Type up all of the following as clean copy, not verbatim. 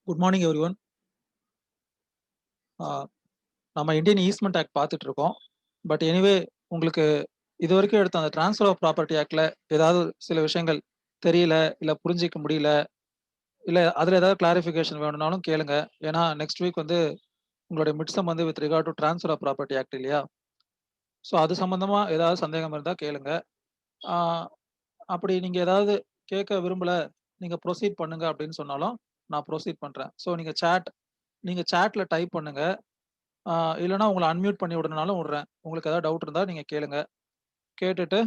Good morning everyone. நம்ம Indian ஈஸ்ட்மென்ட் act பார்த்துட்டு இருக்கோம். பட் எனிவே உங்களுக்கு இதுவரைக்கும் எடுத்த அந்த ட்ரான்ஸ்ஃபர் ஆஃப் ப்ராப்பர்ட்டி ஆக்ட்ல ஏதாவது சில விஷயங்கள் தெரியல, இல்ல புரிஞ்சிக்க முடியல, இல்ல அதுல ஏதாவது கிளாரிஃபிகேஷன் வேணும்னாலும் கேளுங்க. ஏன்னா நெக்ஸ்ட் வீக் வந்து உங்களுடைய மிட்சம் வந்து with regard to transfer of property act இல்லையா? ஸோ அது சம்பந்தமா ஏதாவது சந்தேகம் இருந்தா கேளுங்க. ஆ அப்படி நீங்க ஏதாவது கேட்க விரும்பல, நீங்க ப்ரொசீட் பண்ணுங்க அப்படின்னு சொன்னாலும் நான் ப்ரொசீட் பண்றேன். ஸோ நீங்க சாட்ல டைப் பண்ணுங்க. ஆ இல்லன்னா உங்கள அன்மியூட் பண்ணி விடணும்னாலும் விடுறேன். உங்களுக்கு ஏதாவது டவுட் இருந்தா நீங்க கேளுங்க. கேட்டுட்டு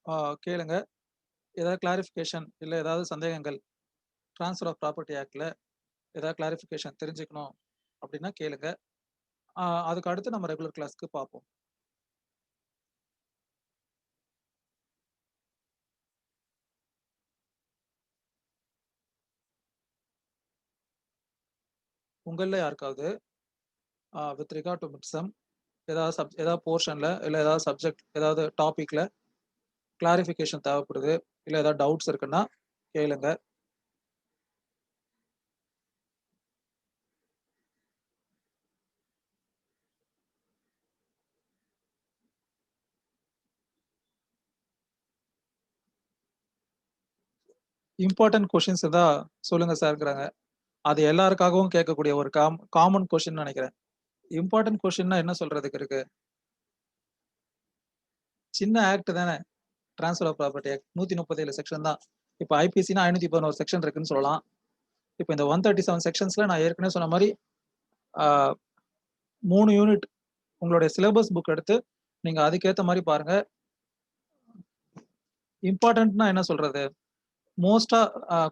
ஆ கேளுங்க. ஏதாவது கிளாரிஃபிகேஷன் இல்ல ஏதாவது சந்தேகங்கள் ட்ரான்ஸ்ஃபர் ஆஃப் ப்ராப்பர்ட்டி ஆக்ட்ல ஏதாவது கிளாரிஃபிகேஷன் தெரிஞ்சுக்கணும் அப்படின்னா கேளுங்க. அதுக்கு அடுத்து நம்ம ரெகுலர் கிளாஸ்க்கு பார்ப்போம். உங்கள்ல யாருக்காவது வித் ரிகார்ட் டு மிட்சம் ஏதாவது போர்ஷன்ல இல்ல ஏதாவது சப்ஜெக்ட் ஏதாவது டாபிக்ல கிளாரிஃபிகேஷன் தேவைப்படுது, இல்ல ஏதாவது டவுட்ஸ் இருக்குன்னா கேளுங்க. இம்பார்ட்டன்ட் கொஸ்டின்ஸ் இருந்தா சொல்லுங்க சார்ங்கிறாங்க. அது எல்லாருக்காகவும் கேட்கக்கூடிய ஒரு காமன் கொஸ்டின் நினைக்கிறேன். இம்பார்ட்டன்ட் கொஸ்டின்னா என்ன சொல்றதுக்கு இருக்கு? சின்ன ஆக்ட் தானே. Transfer of property act 137 section தான். இப்ப ஐபிசினா 511 செக்ஷன் இருக்குன்னு சொல்லலாம். இப்ப இந்த 137 செக்ஷன்ஸ்ல நான் ஏற்கனவே சொன்ன மாரி 3 யூனிட் உங்களுடைய சிலபஸ் புக் எடுத்து நீங்க அதுக்கேத்த மாரி பாருங்க. இம்பார்ட்டன்ட்னா என்ன சொல்றது? மோஸ்ட்டா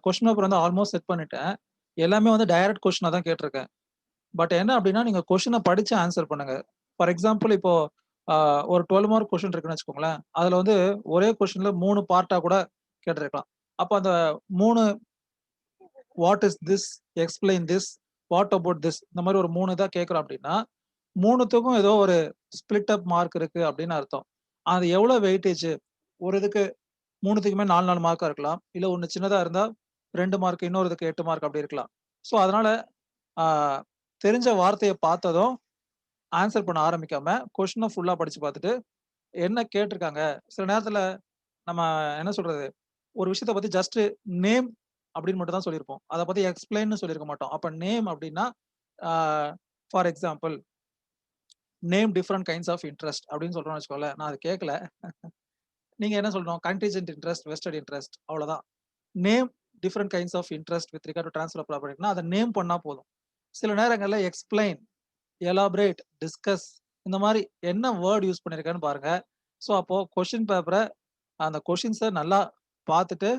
கொஸ்டின் பேப்பர் வந்து ஆல்மோஸ்ட் செட் பண்ணிட்டேன். எல்லாமே வந்து டைரக்ட் கொஸ்டினா தான் கேட்டிருக்கேன். பட் என்ன அப்டின்னா, நீங்க கொஸ்டின படிச்சு ஆன்சர் பண்ணுங்க. ஃபார் எக்ஸாம்பிள் இப்போ அ ஒரு 12 மார்க் கொஸ்டின் இருக்குன்னு வச்சுக்கோங்களேன். அதுல வந்து ஒரே கொஸ்டின்ல 3 பார்ட்டா கூட கேட்டிருக்கலாம். அப்ப அந்த 3 what is this? Explain this, what about this இந்த மாரி ஒரு 3 இதா கேட்கிறோம் அப்டின்னா, 3த்துக்கும் ஏதோ ஒரு ஸ்பிளிட் அப் மார்க் இருக்கு அப்டின்னு அர்த்தம். அது எவ்வளோ வெயிட்டேஜ்? ஒரு இதுக்கு 3த்துக்குமே 4, 4 மார்க்கா இருக்கலாம். இல்ல ஒண்ணு சின்னதா இருந்தா 2 மார்க், இன்னொரு இதுக்கு 8 மார்க் அப்டி இருக்கலாம். ஸோ அதனால ஆ தெரிஞ்ச வார்த்தைய பார்த்ததும் ஆன்சர் பண்ண ஆரம்பிக்காம, கொஸ்டின ஃபுல்லா படிச்சு பார்த்துட்டு, என்ன கேட்டிருக்காங்க? சில நேரத்துல நம்ம என்ன சொல்றது? ஒரு விஷயத்த பத்தி ஜஸ்ட் நேம் அப்படின்னு மட்டும் தான் சொல்லியிருப்போம். அத பத்தி எக்ஸ்ப்ளைன்னு சொல்லியிருக்க மாட்டோம். அப்ப நேம் அப்படின்னா, uh for example name different kinds of interest அப்படின்னு சொல்றோம்னு வச்சுக்கோங்களேன். நான் அத கேட்கல. நீங்க என்ன சொல்லணும்? கன்டின்ஜென்ட் இன்ட்ரெஸ்ட், வெஸ்டட் இன்ட்ரெஸ்ட் அவ்வளோதான். Name different kinds of interest with regard to transfer of ப்ராப்பர்ட்டினா அத நேம் பண்ணா போதும். சில நேரங்கள்ல எக்ஸ்ப்ளைன், எலாபரேட், டிஸ்கஸ் இந்த மாரி என்ன வேர்ட் யூஸ் பண்ணியிருக்கேன்னு பாருங்க. ஸோ அப்போ கொஸ்டின் பேப்பர அந்த கொஸ்டின்ஸ நல்லா பார்த்துட்டு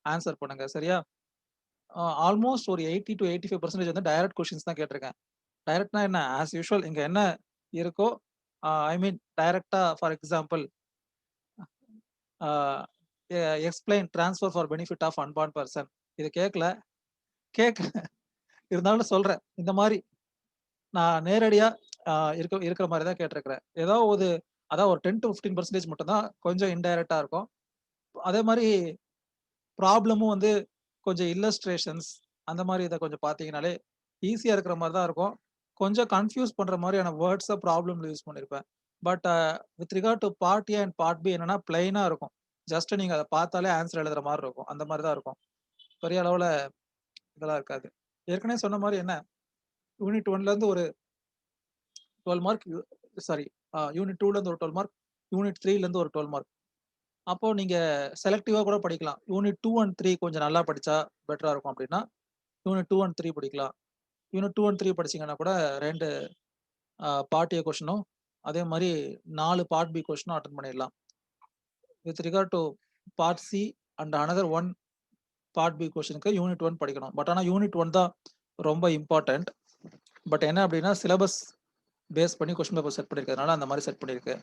ஆன்சர் பண்ணுங்க. சரியா? ஆல்மோஸ்ட் ஒரு 80 டூ 85% வந்து டைரக்ட் கொஸ்டின்ஸ் தான் கேட்டிருக்கேன். டைரக்ட்னா என்ன? ஆஸ் யூசுவல் இங்க என்ன இருக்கோ ஐ மீன் டைரக்ட்டா for example uh explain transfer for benefit of unborn person இது கேட்கல. கேட்க இருந்தாலும் சொல்றேன். இந்த மாரி நான் நேரடியா இருக்கிற மாரி தான் கேட்டிருக்கிறேன். ஏதோ ஒரு அதான் ஒரு 10 டூ 15% மட்டும் தான் கொஞ்சம் இன்டைரக்ட்டா இருக்கும். அதே மாரி ப்ராப்ளமும் வந்து கொஞ்சம் இல்லஸ்ட்ரேஷன்ஸ் அந்த மாரி இத கொஞ்சம் பார்த்தீங்கனாலே, ஈஸியா இருக்கிற மாரி தான் இருக்கும். கொஞ்சம் கன்ஃப்யூஸ் பண்ற மாரியான வேர்ட்ஸ ப்ராப்ளம்ல யூஸ் பண்ணியிருப்பேன். But with regard to part A and part B என்னன்னா பிளெயினா இருக்கும். ஜஸ்ட் நீங்க அத பார்த்தாலே ஆன்ஸர் எழுதுற மாரி இருக்கும். அந்த மாரி தான் இருக்கும். பெரிய அளவுல இதெல்லாம் இருக்காது. ஏற்கனவே சொன்ன மாரி என்ன, யூனிட் 1லேருந்து ஒரு 12 மார்க் சாரி யூனிட் 2லேருந்து ஒரு 12 மார்க், யூனிட் 3லேருந்து ஒரு 12 மார்க். அப்போ நீங்க செலக்டிவா கூட படிக்கலாம். யூனிட் 2 அண்ட் 3 கொஞ்சம் நல்லா படிச்சா பெட்டரா இருக்கும் அப்டின்னா, யூனிட் 2 அண்ட் 3 படிக்கலாம். யூனிட் 2 அண்ட் 3 படிச்சீங்கன்னா கூட 2 பார்ட் ஏ கொஸ்டினும், அதே மாரி 4 பார்ட் பி கொஸ்டினும் அட்டெண்ட் பண்ணிடலாம். With regard to part C and another 1 part B கொஸ்டினுக்கு யூனிட் 1 படிக்கணும். பட் ஆனா யூனிட் 1 தான் ரொம்ப இம்பார்ட்டன்ட். பட் என்ன அப்டின்னா சிலபஸ் பேஸ் பண்ணி கொஸ்டின் பேப்பர் செட் பண்ணியிருக்கிறதுனால அந்த மாரி செட் பண்ணியிருக்கு.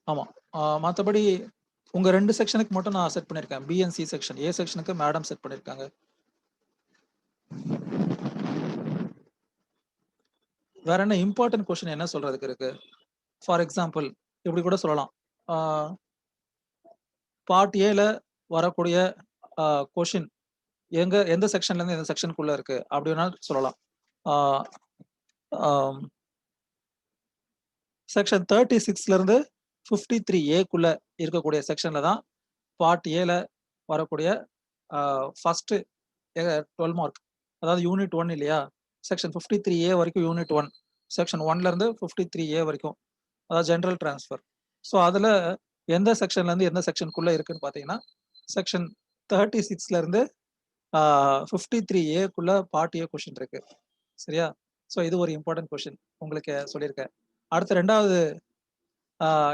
ஆமா. மத்தபடி உங்க 2 செக்ஷனுக்கு மட்டும் நான் செட் பண்ணியிருக்கேன். B and C section. A செக்ஷனுக்கு மேடம் செட் பண்ணியிருக்காங்க. வேற என்ன இம்பார்ட்டன்ட் கொஸ்டின் என்ன சொல்றதுக்கு இருக்கு? ஃபார் எக்ஸாம்பிள் இப்படி கூட சொல்லலாம். ஆ பார்ட் ஏல வரக்கூடிய கொஷின் எந்த செக்ஷன்ல இருந்து எந்த செக்ஷனுக்குள்ள இருக்கு அப்படி வேணாலும் சொல்லலாம். செக்ஷன் 36ல இருந்து 53A இருக்கக்கூடிய செக்ஷன்ல தான் பார்ட் ஏல வரக்கூடிய ஃபர்ஸ்ட் 12 மார்க், அதாவது யூனிட் 1 இல்லையா, செக்ஷன் 53A வரைக்கும் யூனிட் 1, செக்ஷன் 1ல இருந்து 53A வரைக்கும், அதாவது ஜெனரல் டிரான்ஸ்ஃபர். ஸோ அதுல எந்த செக்ஷன்ல இருந்து எந்த செக்ஷனுக்குள்ள இருக்குன்னு பாத்தீங்கன்னா, செக்ஷன் 36ல இருந்து 53A பார்ட் ஏ கொஸ்டின் இருக்கு. சரியா? ஸோ இது ஒரு இம்பார்ட்டன்ட் கொஸ்டின் உங்களுக்கு சொல்லியிருக்கேன். அடுத்த 2வது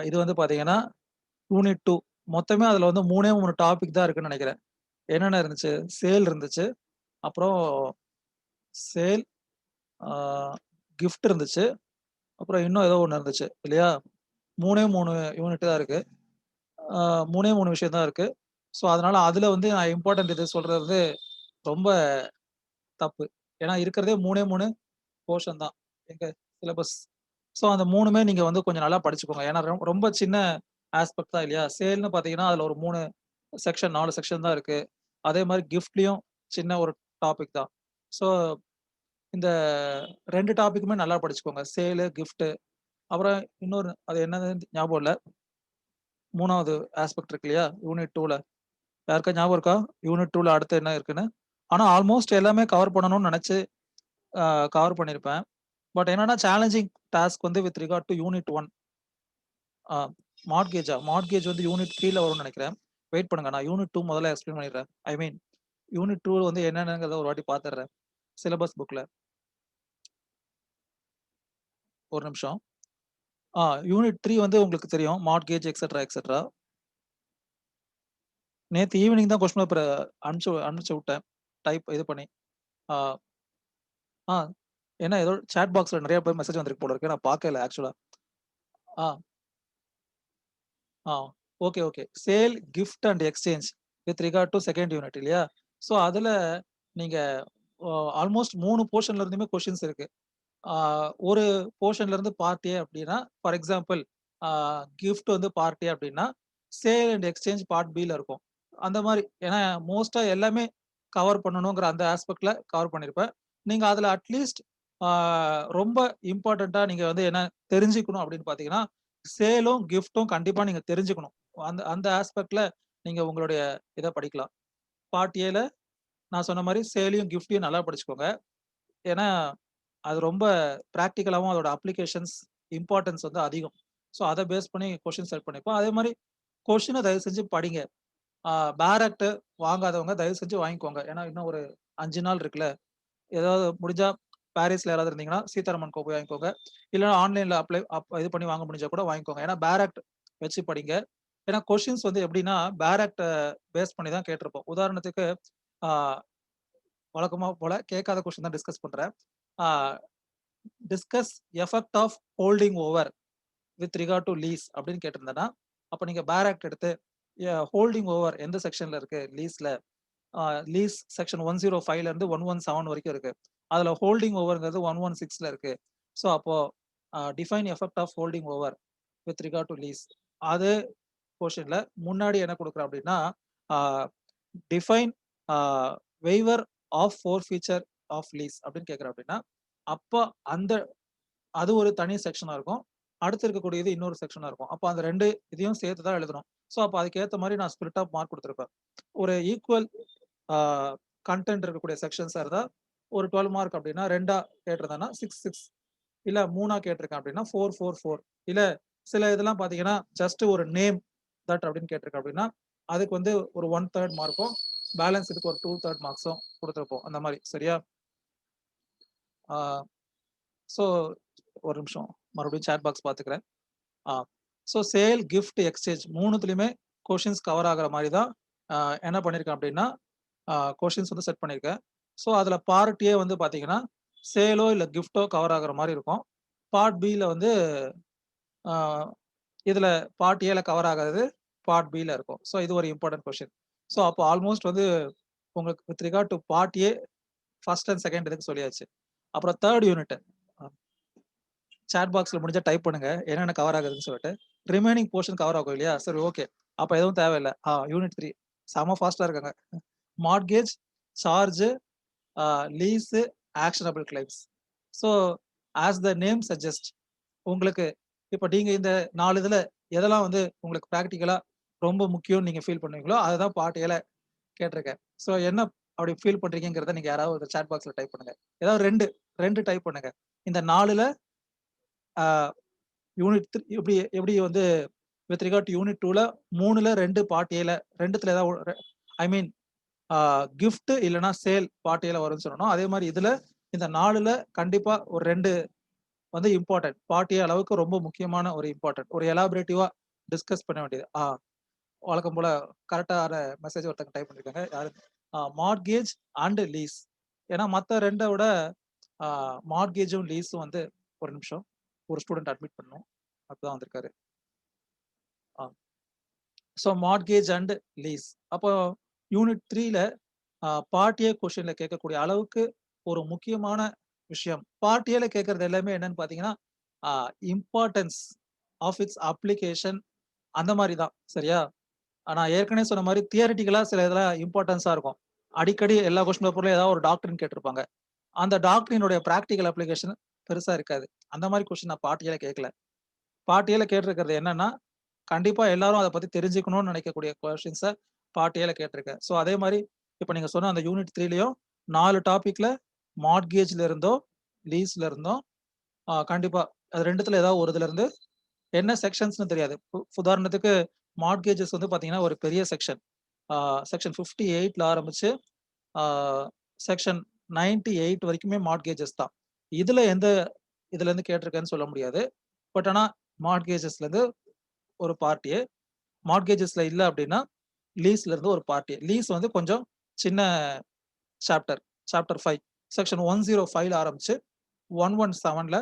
இது வந்து பாத்தீங்கன்னா யூனிட் 2. மொத்தமே அதுல வந்து 3 டாபிக் தான் இருக்குன்னு நினைக்கிறேன். என்னென்ன இருந்துச்சு? சேல் இருந்துச்சு, அப்புறம் சேல், கிஃப்ட் இருந்துச்சு, அப்புறம் இன்னும் ஏதோ ஒண்ணு இருந்துச்சு இல்லையா? 3 யூனிட் தான் இருக்கு. 3 விஷயம் தான் இருக்கு. ஸோ அதனால அதுல வந்து நான் இம்பார்ட்டன்ட் இது சொல்றது ரொம்ப தப்பு. ஏன்னா இருக்கிறதே 3 போர்ஷன் தான் எங்க சிலபஸ். ஸோ அந்த 3மே நீங்க வந்து கொஞ்சம் நல்லா படிச்சுக்கோங்க. ஏன்னா ரொம்ப சின்ன ஆஸ்பெக்ட் தான் இல்லையா? சேல்னு பார்த்தீங்கன்னா, அதுல ஒரு 3 செக்ஷன் 4 செக்ஷன் தான் இருக்கு. அதே மாரி கிஃப்ட்லயும் சின்ன ஒரு டாபிக் தான். ஸோ இந்த 2 டாபிக்குமே நல்லா படிச்சுக்கோங்க. சேலு, கிஃப்ட். அப்புறம் இன்னொரு அது என்னதுன்னு ஞாபகம் இல்ல. 3வது ஆஸ்பெக்ட் இருக்கு இல்லையா? யூனிட் 2ல. யாருக்கா ஞாபகம் இருக்கா? யூனிட் 2ல அடுத்து என்ன இருக்குன்னு? ஆனா ஆல்மோஸ்ட் எல்லாமே கவர் பண்ணணும்னு நெனச்சு கவர் பண்ணியிருப்பேன். பட் என்னன்னா சேலஞ்சிங் டாஸ்க் வந்து வித் ரிகார்ட் டூ யூனிட் 1. ஆ மார்ட்கேஜ் வந்து யூனிட் 3ல வரும்னு நெனைக்கிறேன். வெயிட் பண்ணுங்க. நான் யூனிட் 2 முதல்ல எக்ஸ்பிளைன் பண்ணிடுறேன். ஐ மீன் யூனிட் 2 வந்து என்னென்னங்கிறத ஒரு வாட்டி பாத்துடுறேன். சிலபஸ் புக்ல. ஒரு நிமிஷம். யூனிட் 3 வந்து உங்களுக்கு தெரியும். Mortgage etcetera, etcetera. நேத்து ஈவினிங் தான் கொஸ்டின் பேப்பர் அனுப்பிச்சு விட்டேன். டைப் இது பண்ணி. ஆ ஆ ஏன்னா ஏதோ சாட் பாக்ஸ்ல நெறைய பேர் மெசேஜ் வந்திருக்கு போல இருக்கு. நான் பார்க்கல ஆக்சுவலா. ஆ ஆ okay, okay. Sale, gift and exchange with regard to 2ண்ட் யூனிட் இல்லையா? ஸோ அதுல நீங்க ஆல்மோஸ்ட் 3 போர்ஷன்ல இருந்துமே கொஸ்டின்ஸ் இருக்கு. ஆ ஒரு போர்ஷன்ல இருந்து பார்ட் ஏ அப்படின்னா, ஃபார் எக்ஸாம்பிள் ஆ கிஃப்ட் வந்து பார்ட் ஏ அப்படின்னா, சேல் அண்ட் எக்ஸ்சேஞ்ச் பார்ட் பில இருக்கும். அந்த மாரி ஏன்னா மோஸ்ட்டா எல்லாமே கவர் பண்ணணுங்கிற அந்த ஆஸ்பெக்ட்ல கவர் பண்ணியிருப்பேன். நீங்க அதுல அட்லீஸ்ட் ஆ ரொம்ப இம்பார்ட்டன்ட்டா நீங்க வந்து என்ன தெரிஞ்சுக்கணும் அப்படின்னு பார்த்தீங்கன்னா, சேலும், கிஃப்ட்டும் கண்டிப்பா நீங்க தெரிஞ்சுக்கணும். அந்த அந்த ஆஸ்பெக்ட்ல நீங்க உங்களுடைய இத படிக்கலாம். பார்ட் ஏல நான் சொன்ன மாரி சேலையும், கிஃப்ட்டையும் நல்லா படிச்சுக்கோங்க. ஏன்னா, அது ரொம்ப பிராக்டிகலாவும் அதோட அப்ளிகேஷன்ஸ், இம்பார்ட்டன்ஸ் வந்து அதிகம். ஸோ அத பேஸ் பண்ணி கொஸ்டின் செலக்ட் பண்ணிப்போம். அதே மாரி கொஸ்டின தயவு செஞ்சு படிங்க. பேரக்ட் வாங்காதவங்க தயவு செஞ்சு வாங்கிக்கோங்க. ஏன்னா இன்னும் ஒரு 5 நாள் இருக்குல்ல. ஏதாவது முடிஞ்சா பாரிஸ்ல யாராவது இருந்தீங்கன்னா, சீதாராமன் கோ போய் வாங்கிக்கோங்க. இல்லன்னா ஆன்லைன்ல இது பண்ணி வாங்க முடிஞ்சா கூட வாங்கிக்கோங்க. ஏன்னா பேரக்ட் வச்சு படிங்க. ஏன்னா கொஸ்டின்ஸ் வந்து எப்படின்னா, பேரக்ட்ட பேஸ் பண்ணி தான் கேட்டிருப்போம். உதாரணத்துக்கு ஆ வழக்கமா போல கேட்காத கொஸ்டின் தான் டிஸ்கஸ் பண்றேன். Uh discuss effect of holding over with regard to lease அப்படின்னு கேட்டிருந்தேன்னா, அப்ப நீங்க பேரக்ட் எடுத்து ஹோல்டிங் ஓவர் எந்த செக்ஷன்ல இருக்கு லீஸ்ல? லீஸ் செக்ஷன் 105ல இருந்து 117 வரைக்கும் இருக்கு. அதுல ஹோல்டிங் ஓவர்ங்கிறது 116ல இருக்கு. ஸோ அப்போ define effect of holding over with regard to lease. அது போர்ஷன்ல முன்னாடி என்ன குடுக்குறேன் அப்படின்னா, define waiver of forfeiture of lease அப்படின்னு கேட்கிறேன் அப்படின்னா, அப்ப அந்த அது ஒரு தனி செக்ஷனா இருக்கும். அடுத்து இருக்கக்கூடியது இன்னொரு செக்ஷனா இருக்கும். அப்ப அந்த 2 இதையும் சேர்த்து தான் எழுதணும். ஸோ அப்ப அதுக்கு ஏத்த மாரி நான் ஸ்பிளிட் ஆஃப் மார்க் குடுத்திருப்பேன். ஒரு ஈக்குவல் ஆ கன்டென்ட் இருக்கக்கூடிய செக்ஷன்ஸா இருந்தா, ஒரு 12 மார்க் அப்டின்னா 2ஆ கேட்டிருந்தேன்னா 6, 6 இல்ல 3ஆ கேட்டிருக்கேன் அப்டின்னா 4, 4, 4 இல்ல சில இதெல்லாம் பார்த்தீங்கன்னா, ஜஸ்ட் ஒரு நேம் தட் அப்டின்னு கேட்டிருக்கேன் அப்டின்னா, அதுக்கு வந்து ஒரு 1/3 மார்க்கும், பேலன்ஸ் இதுக்கு ஒரு 2/3 மார்க்ஸும் குடுத்திருப்போம். அந்த மாரி சரியா? ஆ ஸோ ஒரு நிமிஷம் மறுபடியும் சாட் பாக்ஸ் பார்த்துக்கிறேன். Uh so sale, gift, exchange 3த்துலயுமே கொஸ்டின்ஸ் கவர் ஆகுற மாரி தான் என்ன பண்ணியிருக்கேன் அப்டின்னா, கொஸ்டின்ஸ் வந்து செட் பண்ணியிருக்கேன். ஸோ அதுல பார்ட் ஏ வந்து பார்த்தீங்கன்னா, சேலோ இல்ல கிஃப்ட்டோ கவர் ஆகுற மாரி இருக்கும். பார்ட் பில வந்து ஆ இதுல பார்ட் ஏல கவர் ஆகாதது பார்ட் பில இருக்கும். ஸோ இது ஒரு இம்பார்ட்டன்ட் கொஸ்டின். ஸோ அப்போ ஆல்மோஸ்ட் வந்து உங்களுக்கு with regard to part A first and second இதுக்கு சொல்லியாச்சு. அப்புறம் 3ர்ட் யூனிட் சாட் பாக்ஸ்ல முடிஞ்சா டைப் பண்ணுங்க. என்னென்ன கவர் ஆகுதுன்னு சொல்லிட்டு. ரிமைனிங் போர்ஷன் கவர் ஆகும் இல்லையா? சரி ஓகே. அப்ப எதுவும் தேவையில்ல. யூனிட் 3 செம ஃபாஸ்டா இருக்காங்க. Mortgage, charge, lease, actionable claims. So as the name suggest உங்களுக்கு இப்ப நீங்க இந்த 4 இதுல எதெல்லாம் வந்து உங்களுக்கு பிராக்டிகலா ரொம்ப முக்கியம்னு நீங்க ஃபீல் பண்ணுவீங்களோ, அததான் பார்ட் ஏல கேட்டிருக்கேன். ஸோ என்ன அப்படி ஃபீல் பண்றீங்கங்கிறத நீங்க யாராவது ஒரு சாட் பாக்ஸ்ல டைப் பண்ணுங்க. ஏதாவது 2 டைப் பண்ணுங்க. இந்த 4ல ஆ யூனிட் 3 எப்படி எப்படி வந்து வித் ரிகார்ட் டு யூனிட் 2ல 3ல 2 பார்ட் ஏல 2த்துல ஏதாவது ஐ மீன் கிஃப்ட் இல்லன்னா சேல் பார்ட் ஏல வரும்னு சொன்னோம். அதே மாதிரி இதுல இந்த 4ல கண்டிப்பா ஒரு 2 வந்து இம்பார்ட்டன்ட். பார்ட் ஏ அளவுக்கு ரொம்ப முக்கியமான ஒரு இம்பார்ட்டன்ட். ஒரு எலாபரேட்டிவா டிஸ்கஸ் பண்ண வேண்டியது. வழக்கம் போல கரெக்டான மெசேஜ் ஒருத்தங்க டைப் பண்ணிருக்காங்க. யாரு? Mortgage and lease. ஏன்னா மத்த 2 விட மார்ட்கேஜும் லீஸும் வந்து ஒரு நிமிஷம். ஒரு ஸ்டூடண்ட் அட்மிட் பண்ணணும். அப்பதான் வந்திருக்காரு. So mortgage and lease. அப்போ யூனிட் 3ல பார்ட் ஏ கொஸ்டின்ல கேட்கக்கூடிய அளவுக்கு ஒரு முக்கியமான விஷயம். பார்ட் ஏல கேட்கறது எல்லாமே என்னன்னு பாத்தீங்கன்னா, இம்பார்ட்டன்ஸ் ஆஃப் இட்ஸ் அப்ளிகேஷன் அந்த மாதிரி தான். சரியா? நான் ஏற்கனவே சொன்ன மாதிரி தியரிட்டிக்கலா சில இதெல்லாம் இம்பார்ட்டன்ஸா இருக்கும். அடிக்கடி எல்லா கொஸ்டின் பேப்பர்லயும் ஏதாவது ஒரு டாக்டரின் கேட்டிருப்பாங்க. அந்த டாக்டரினுடைய பிராக்டிகல் அப்ளிகேஷன் பெருசா இருக்காது. அந்த மாதிரி கொஸ்டின் நான் பார்ட் ஏல கேட்கல. பார்ட் ஏல கேட்டிருக்கிறது என்னன்னா, கண்டிப்பா எல்லாரும் அத பத்தி தெரிஞ்சுக்கணும்னு நினைக்கக்கூடிய கொஸ்டின்ஸ பார்ட் ஏல கேட்டிருக்கேன். ஸோ அதே மாதிரி இப்ப நீங்க சொன்ன அந்த யூனிட் 3லயும் 4 டாபிக்ல மார்ட்கேஜ்ல இருந்தோ, லீஸ்ல இருந்தோ கண்டிப்பா அது 2த்துல ஏதாவது ஒரு இதுல இருந்து என்ன செக்ஷன்ஸ்னு தெரியாது. உதாரணத்துக்கு மார்ட்கேஜஸ் வந்து பாத்தீங்கன்னா ஒரு பெரிய செக்ஷன். செக்ஷன் 58ல ஆரம்பிச்சு செக்ஷன் 98 வரைக்குமே மார்ட்கேஜஸ் தான். இதுல எந்த இதுல இருந்து கேட்டிருக்கேன்னு சொல்ல முடியாது. பட் ஆனா மார்ட்கேஜஸ்ல இருந்து ஒரு பார்ட் ஏ, மார்ட்கேஜஸ்ல இல்ல அப்படின்னா லீஸ்ல இருந்து ஒரு பார்ட் ஏ. லீஸ் வந்து கொஞ்சம் சின்ன சாப்டர். சாப்டர் 5 செக்ஷன் 105ல ஆரம்பிச்சு 117ல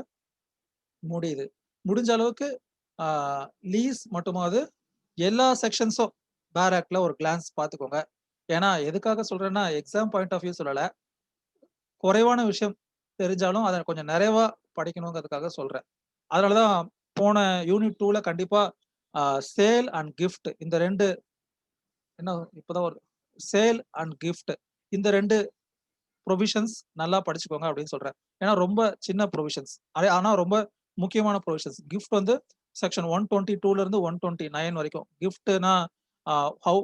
முடியுது. முடிஞ்ச அளவுக்கு ஆ லீஸ் மட்டுமாவது எல்லா செக்ஷன்ஸும் பேராக்ல ஒரு கிளான்ஸ் பார்த்துக்கோங்க. ஏன்னா எதுக்காக சொல்றேன்னா, எக்ஸாம் பாயிண்ட் ஆஃப் வியூ சொல்லல. குறைவான விஷயம் தெரிஞ்சாலும் அத கொஞ்சம் நிறைவா படிக்கணுங்கிறதுக்காக சொல்றேன். அதனால தான் போன யூனிட் 2ல கண்டிப்பா சேல் அண்ட் கிஃப்ட் இந்த 2 என்ன இப்பதான் ஒரு சேல் அண்ட் கிஃப்ட் இந்த 2 புரோவிஷன்ஸ் நல்லா படிச்சுக்கோங்க அப்படின்னு சொல்றேன். ஏன்னா ரொம்ப சின்ன புரோவிஷன்ஸ். ஆனா ரொம்ப முக்கியமான புரோவிஷன்ஸ். கிஃப்ட் வந்து செக்ஷன் 122ல இருந்து 129 வரைக்கும். கிஃப்ட்னா ஹவ்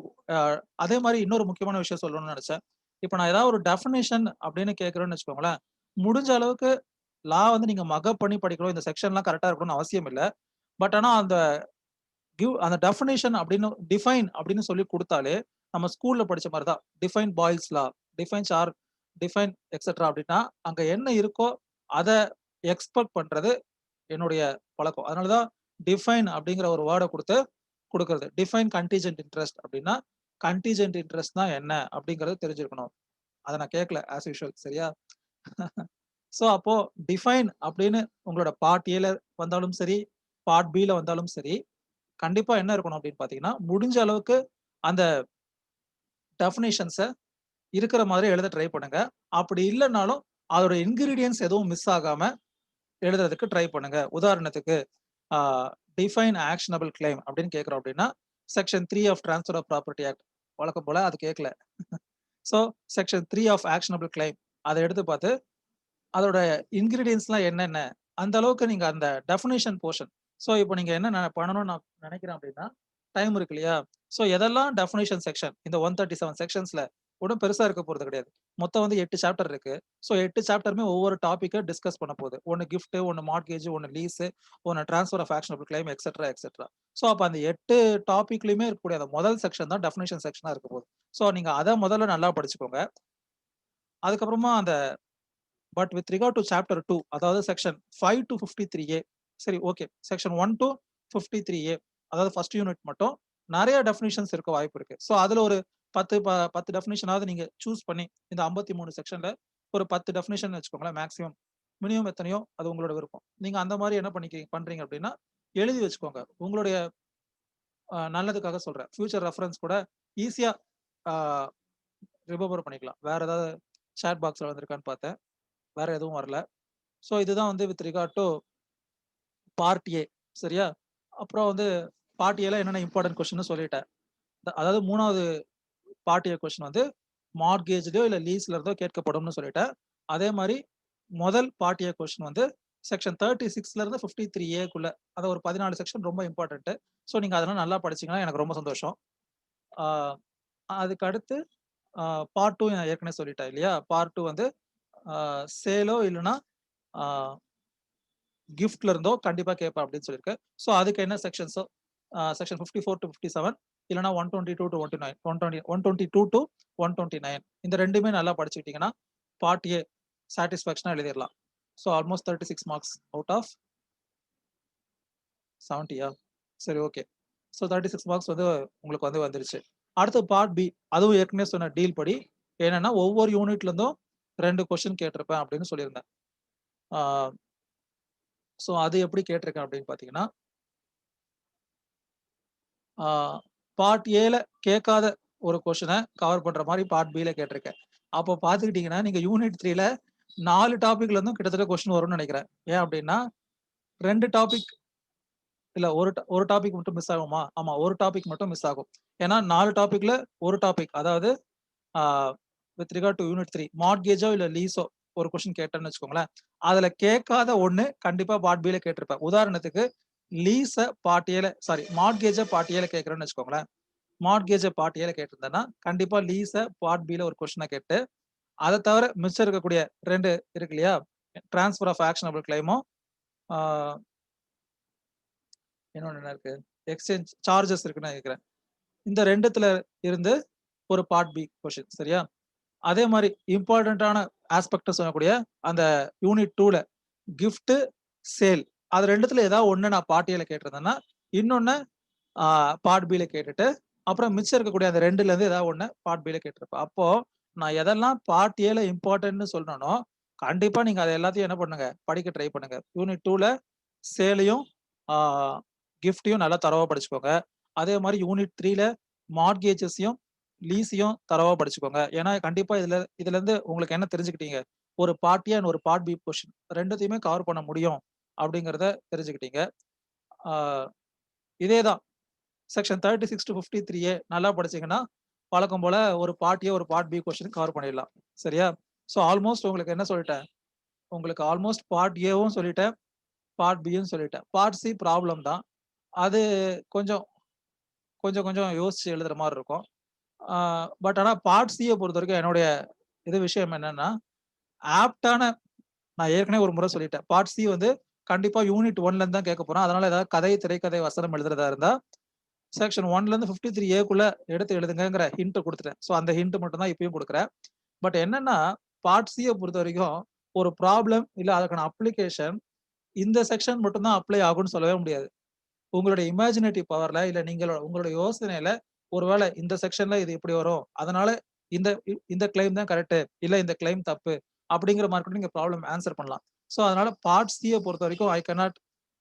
அதே மாதிரி இன்னொரு முக்கியமான விஷயம் சொல்லணும்னு நினைச்சேன். இப்ப நான் ஏதாவது ஒரு டெஃபினிஷன் அப்படின்னு கேட்கிறேன்னு வச்சுக்கோங்களேன். முடிஞ்ச அளவுக்கு லா வந்து நீங்க மக்கப் பண்ணி படிக்கணும். இந்த செக்ஷன்லாம் கரெக்ட்டா இருக்கணும்னு அவசியம் இல்ல. பட் ஆனா அந்த அந்த டெஃபினிஷன் அப்படின்னு டிஃபைன் அப்படின்னு சொல்லி குடுத்தாலே, நம்ம ஸ்கூல்ல படிச்ச மாரி தான். டிஃபைன் பாய்ல்ஸ் லா, டிஃபைன் டிஃபைன் எக்ஸெட்ரா அப்படின்னா, அங்க என்ன இருக்கோ அத எக்ஸ்பெக்ட் பண்றது என்னுடைய பழக்கம். அதனால தான் டிஃபைன் அப்படிங்கிற ஒரு வேர்ட குடுக்குறது. டிஃபைன் கன்டின்ஜென்ட் இன்ட்ரெஸ்ட் அப்படின்னா, கன்டின்ஜென்ட் இன்ட்ரெஸ்ட்னா என்ன அப்படிங்கிறது தெரிஞ்சிருக்கணும். அத நான் கேட்கல ஆஸ் யூசுவல் சரியா? சோ அப்போ டிஃபைன் அப்படின்னு உங்களோட பார்ட் ஏல வந்தாலும் சரி, பார்ட் பில வந்தாலும் சரி, கண்டிப்பா என்ன இருக்கணும் அப்படின்னு பார்த்தீங்கன்னா, முடிஞ்ச அளவுக்கு அந்த டெஃபினிஷன்ஸ இருக்கிற மாதிரி எழுத ட்ரை பண்ணுங்க. அப்படி இல்லனாலும் அதோட இன்கிரீடியன்ட்ஸ் எதுவும் மிஸ் ஆகாம எழுதுறதுக்கு ட்ரை பண்ணுங்க. உதாரணத்துக்கு ஆ டிஃபைன் ஆக்ஷனபிள் கிளைம் அப்படின்னு கேட்கிறோம் அப்படின்னா, section 3 of transfer of property act வழக்கம் போல அது கேட்கல. So section 3 of actionable claim அத எடுத்து பார்த்து அதோட இன்கிரீடியன்ட்ஸ்லாம் என்னென்ன? அந்த அளவுக்கு நீங்க அந்த டெஃபினிஷன் போர்ஷன். ஸோ இப்போ நீங்க என்ன பண்ணணும்னு நான் நினைக்கிறேன் அப்டின்னா, டைம் இருக்கு இல்லையா? ஸோ எதெல்லாம் டெஃபினிஷன் செக்ஷன் இந்த 137 செக்ஷன்ஸ்ல ஒண்ணும் பெருசா இருக்க போறது கிடையாது. மொத்தம் வந்து 8 சாப்டர் இருக்கு. ஸோ 8 சாப்டருமே ஒவ்வொரு டாபிக்க டிஸ்கஸ் பண்ண போகுது. ஒண்ணு கிஃப்ட், ஒண்ணு மார்ட்கேஜ், ஒண்ணு லீஸ், ஒண்ணு transfer of actionable claim etcetera, etcetera. So அப்ப அந்த 8 டாபிக்லயுமே இருக்கக்கூடிய அந்த முதல் செக்ஷன் தான் டெஃபினிஷன் செக்ஷனா இருக்க போகுது. ஸோ நீங்க அத முதல்ல நல்லா படிச்சுக்கோங்க. அதுக்கப்புறமா அந்த but with regard to chapter 2 அதாவது செக்ஷன் 5 டூ 53A சரி ஓகே. செக்ஷன் 1 டூ 53A அதாவது ஃபர்ஸ்ட் யூனிட் மட்டும் நெறைய டெஃபினிஷன்ஸ் இருக்க வாய்ப்பு இருக்கு. சோ அதுல ஒரு 10 டெஃபினிஷனாவது நீங்க சூஸ் பண்ணி இந்த 53 செக்ஷன்ல ஒரு 10 டெஃபினிஷன் வச்சுக்கோங்களேன் மேக்ஸிமம். மினிமம் எத்தனையோ அது உங்களோட விருப்பம். நீங்க அந்த மாரி என்ன பண்றீங்க அப்படின்னா, எழுதி வச்சுக்கோங்க. உங்களுடைய நல்லதுக்காக சொல்றேன். ஃபியூச்சர் ரெஃபரன்ஸ் கூட ஈஸியா ஆ ரிமெம்பர் பண்ணிக்கலாம். வேற ஏதாவது சாட் பாக்ஸ்ல வந்திருக்கான்னு பார்த்தேன். வேற எதுவும் வரல. சோ இதுதான் வந்து with regard to part A சரியா? அப்புறம் வந்து பார்ட் ஏல என்னென்ன இம்பார்டன்ட் கொஸ்டின்னு சொல்லிட்டேன். அதாவது 3வது பார்ட் ஏ கொஸ்டின் வந்து மார்ட்கேஜ்லயோ இல்ல லீஸ்ல இருந்தோ கேட்கப்படும்னு சொல்லிட்டேன். அதே மாதிரி முதல் பார்ட் ஏ கொஸ்டின் வந்து செக்ஷன் 36ல இருந்து 53A அது ஒரு 14 செக்ஷன் ரொம்ப இம்பார்ட்டன்ட். ஸோ நீங்க அதெல்லாம் நல்லா படிச்சீங்கன்னா எனக்கு ரொம்ப சந்தோஷம். ஆஹ் அதுக்கு அடுத்து பார்ட் 2 நான் ஏற்கனவே சொல்லிட்டேன் இல்லையா? பார்ட் 2 வந்து சேலோ இல்லைன்னா கிஃப்ட்ல இருந்தோ கண்டிப்பா கேட்பேன் அப்படின்னு சொல்லியிருக்கேன். ஸோ அதுக்கு என்ன செக்ஷன்ஸோ செக்ஷன் 54 to 57 இல்லைன்னா 122 to 129 122 to 129 இந்த ரெண்டுமே நல்லா படிச்சுக்கிட்டீங்கன்னா பார்ட் ஏ சாட்டிஸ்ஃபேக்ஷனா எழுதிடலாம். So almost 36 marks out of 70யா? சரி, ஓகே. ஸோ 36 மார்க்ஸ் வந்து உங்களுக்கு வந்து வந்துருச்சு. அடுத்து பார்ட் பி, அதுவும் ஏற்கனவே சொன்ன டீல் படி என்னன்னா ஒவ்வொரு யூனிட்ல இருந்தும் 2 கொஸ்டின் கேட்டிருப்பேன் அப்படின்னு சொல்லியிருந்தேன். ஸோ அது எப்படி கேட்டிருக்கேன் அப்படின்னு பார்த்தீங்கன்னா, பார்ட் ஏல கேட்காத ஒரு கொஸ்டினை கவர் பண்ற மாதிரி பார்ட் பில கேட்டிருக்கேன். அப்போ பார்த்துக்கிட்டீங்கன்னா நீங்க யூனிட் 3ல 4 டாபிக்ல இருந்தும் கிட்டத்தட்ட கொஸ்டின் வரும்னு நினைக்கிறேன். ஏன் அப்படின்னா 2 டாபிக் இல்ல ஒரு டாபிக் மட்டும் மிஸ் ஆகுமா? ஆமா, ஒரு டாபிக் மட்டும் மிஸ் ஆகும். ஏன்னா 4 டாபிக்ல ஒரு டாபிக், அதாவது வித் ரிகார்ட் டு யூனிட் 3 மார்ட்கேஜோ இல்ல லீஸோ ஒரு கொஸ்டின் கேட்டேன்னு வச்சுக்கோங்களேன். அதுல கேட்காத ஒண்ணு கண்டிப்பா பார்ட் பில கேட்டிருப்பேன். உதாரணத்துக்கு லீஸ பார்ட் ஏல மார்ட்கேஜ பார்ட் ஏல கேட்கறேன்னு வச்சுக்கோங்களேன். மார்ட்கேஜ பார்ட் ஏல கேட்டிருந்தேன்னா கண்டிப்பா லீஸ பார்ட் பில ஒரு கொஸ்டினை கேட்டு, அதை தவிர மிச்சம் இருக்கக்கூடிய 2 இருக்கு இல்லையா? டிரான்ஸ்ஃபர் ஆஃப் ஆக்ஷனபிள் கிளைமும் இன்னொன்னு என்ன இருக்கு, எக்ஸ்சேஞ்ச் சார்ஜஸ் இருக்குன்னு நினைக்கிறேன். இந்த 2த்துல இருந்து ஒரு பார்ட் பி கொஸ்டின். சரியா? அதே மாதிரி இம்பார்ட்டன்டான ஆஸ்பெக்ட் சொல்லக்கூடிய அந்த யூனிட் 2ல கிஃப்ட் சேல் அது 2த்துல ஏதாவது ஒண்ணு நான் பார்ட் ஏல கேட்டிருந்தேன்னா இன்னொன்னு பார்ட் பில கேட்டுட்டு அப்புறம் மிச்சம் இருக்கக்கூடிய அந்த 2ல இருந்து ஏதாவது ஒண்ணு பார்ட் பில கேட்டிருப்பேன். அப்போ நான் எதெல்லாம் பார்ட் ஏல இம்பார்ட்டன்ட்னு சொல்றேனோ கண்டிப்பா நீங்க அதை எல்லாத்தையும் என்ன பண்ணுங்க, படிக்க ட்ரை பண்ணுங்க. யூனிட் 2ல சேலையும் கிஃப்டையும் நல்லா தரவா படிச்சுக்கோங்க. அதே மாதிரி யூனிட் 3ல மார்ட்கேஜஸையும் லீஸையும் தரவா படிச்சுக்கோங்க. ஏன்னா கண்டிப்பா இதுல இருந்து உங்களுக்கு என்ன தெரிஞ்சுக்கிட்டீங்க, ஒரு பார்ட் ஏ ஒரு பார்ட் பி கொஸ்டின் 2த்தையுமே கவர் பண்ண முடியும் அப்படிங்கிறத தெரிஞ்சுக்கிட்டீங்க. இதேதான் செக்ஷன் 36 to 53A நல்லா படிச்சீங்கன்னா வழக்கம் போல ஒரு பார்ட் ஏ ஒரு பார்ட் பி கொஸ்டின் கவர் பண்ணிடலாம். சரியா? ஸோ ஆல்மோஸ்ட் உங்களுக்கு என்ன சொல்லிட்டேன், உங்களுக்கு ஆல்மோஸ்ட் பார்ட் ஏவும் சொல்லிட்டேன், பார்ட் பியும் சொல்லிட்டேன். பார்ட் சி ப்ராப்ளம் தான். அது கொஞ்சம் கொஞ்சம் கொஞ்சம் யோசிச்சு எழுதுற மாதிரி இருக்கும். பட் ஆனா பார்ட் சியை பொறுத்த வரைக்கும் என்னுடைய விஷயம் என்னன்னா, ஆப்டான, நான் ஏற்கனவே ஒரு முறை சொல்லிட்டேன், பார்ட் சி வந்து கண்டிப்பா யூனிட் 1ல இருந்து தான் கேட்க போறோம். அதனால ஏதாவது கதை, திரைக்கதை, வசனம் எழுதுறதா இருந்தா செக்ஷன் 1ல இருந்து 53A எடுத்து எழுதுங்கிற ஹிண்ட் கொடுத்துட்டேன். ஸோ அந்த ஹிண்ட் மட்டும் தான் இப்பயும் கொடுக்குறேன். பட் என்னன்னா பார்ட் சியை பொறுத்த வரைக்கும் ஒரு ப்ராப்ளம் இல்ல அதுக்கான அப்ளிகேஷன் இந்த செக்ஷன் மட்டும் தான் அப்ளை ஆகும்னு சொல்லவே முடியாது. உங்களுடைய இமேஜினேட்டிவ் பவர்ல இல்ல உங்களுடைய யோசனையில ஒருவேளை இந்த செக்ஷன்ல இது இப்படி வரும், அதனால இந்த இந்த கிளைம் தான் கரெக்ட் இல்ல இந்த கிளைம் தப்பு அப்படிங்கிற மாதிரி கூட நீங்க ப்ராப்ளம் ஆன்சர் பண்ணலாம். ஸோ அதனால பார்ட் சியை பொறுத்த வரைக்கும் ஐ கேனாட்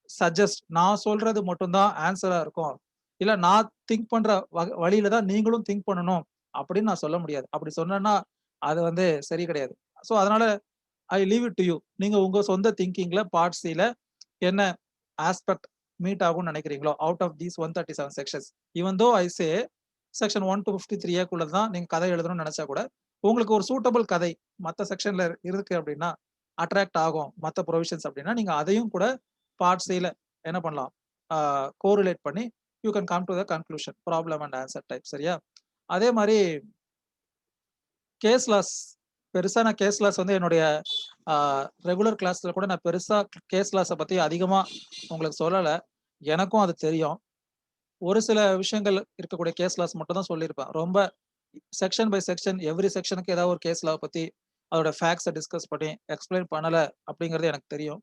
சஜஸ்ட், நான் சொல்றது மட்டும் தான் ஆன்சரா இருக்கும், இல்ல நான் திங்க் பண்ற வழியில தான் நீங்களும் திங்க் பண்ணணும் அப்படின்னு நான் சொல்ல முடியாது. அப்படி சொன்னேன்னா அது வந்து சரி கிடையாது. ஸோ அதனால I leave it to you. நீங்க உங்க சொந்த திங்கிங்ல பார்ட் சில என்ன ஆஸ்பெக்ட் மீட் ஆகும்னு நினைக்கிறீங்களோ out of these 137 sections, even though I say section 1 to 53A தான் நீங்க கதை எழுதணும்னு நினைச்சா கூட உங்களுக்கு ஒரு சூட்டபிள் கதை மற்ற செக்ஷன்ல இருக்கு அப்படின்னா அட்ராக்ட் ஆகும் மற்ற ப்ரொவிஷன்ஸ் அப்படின்னா நீங்க அதையும் கூட பார்ட் சில என்ன பண்ணலாம், கோரிலேட் பண்ணி you can come to the conclusion problem and answer type. சரியா? அதே மாதிரி கேஸ் லாஸ், பெருசா நான் கேஸ் லாஸ் வந்து என்னுடைய ரெகுலர் கிளாஸ்ல கூட நான் பெருசா கேஸ் லாஸை பத்தி அதிகமா உங்களுக்கு சொல்லலை. எனக்கும் அது தெரியும். ஒரு சில விஷயங்கள் இருக்கக்கூடிய கேஸ் லாஸ் மட்டும் தான் சொல்லியிருப்பேன். ரொம்ப செக்ஷன் பை செக்ஷன் எவ்ரி செக்ஷனுக்கு ஏதாவது ஒரு கேஸ் லா பத்தி அதோட ஃபேக்ட்ஸை டிஸ்கஸ் பண்ணி எக்ஸ்பிளைன் பண்ணல அப்படிங்கிறது எனக்கு தெரியும்.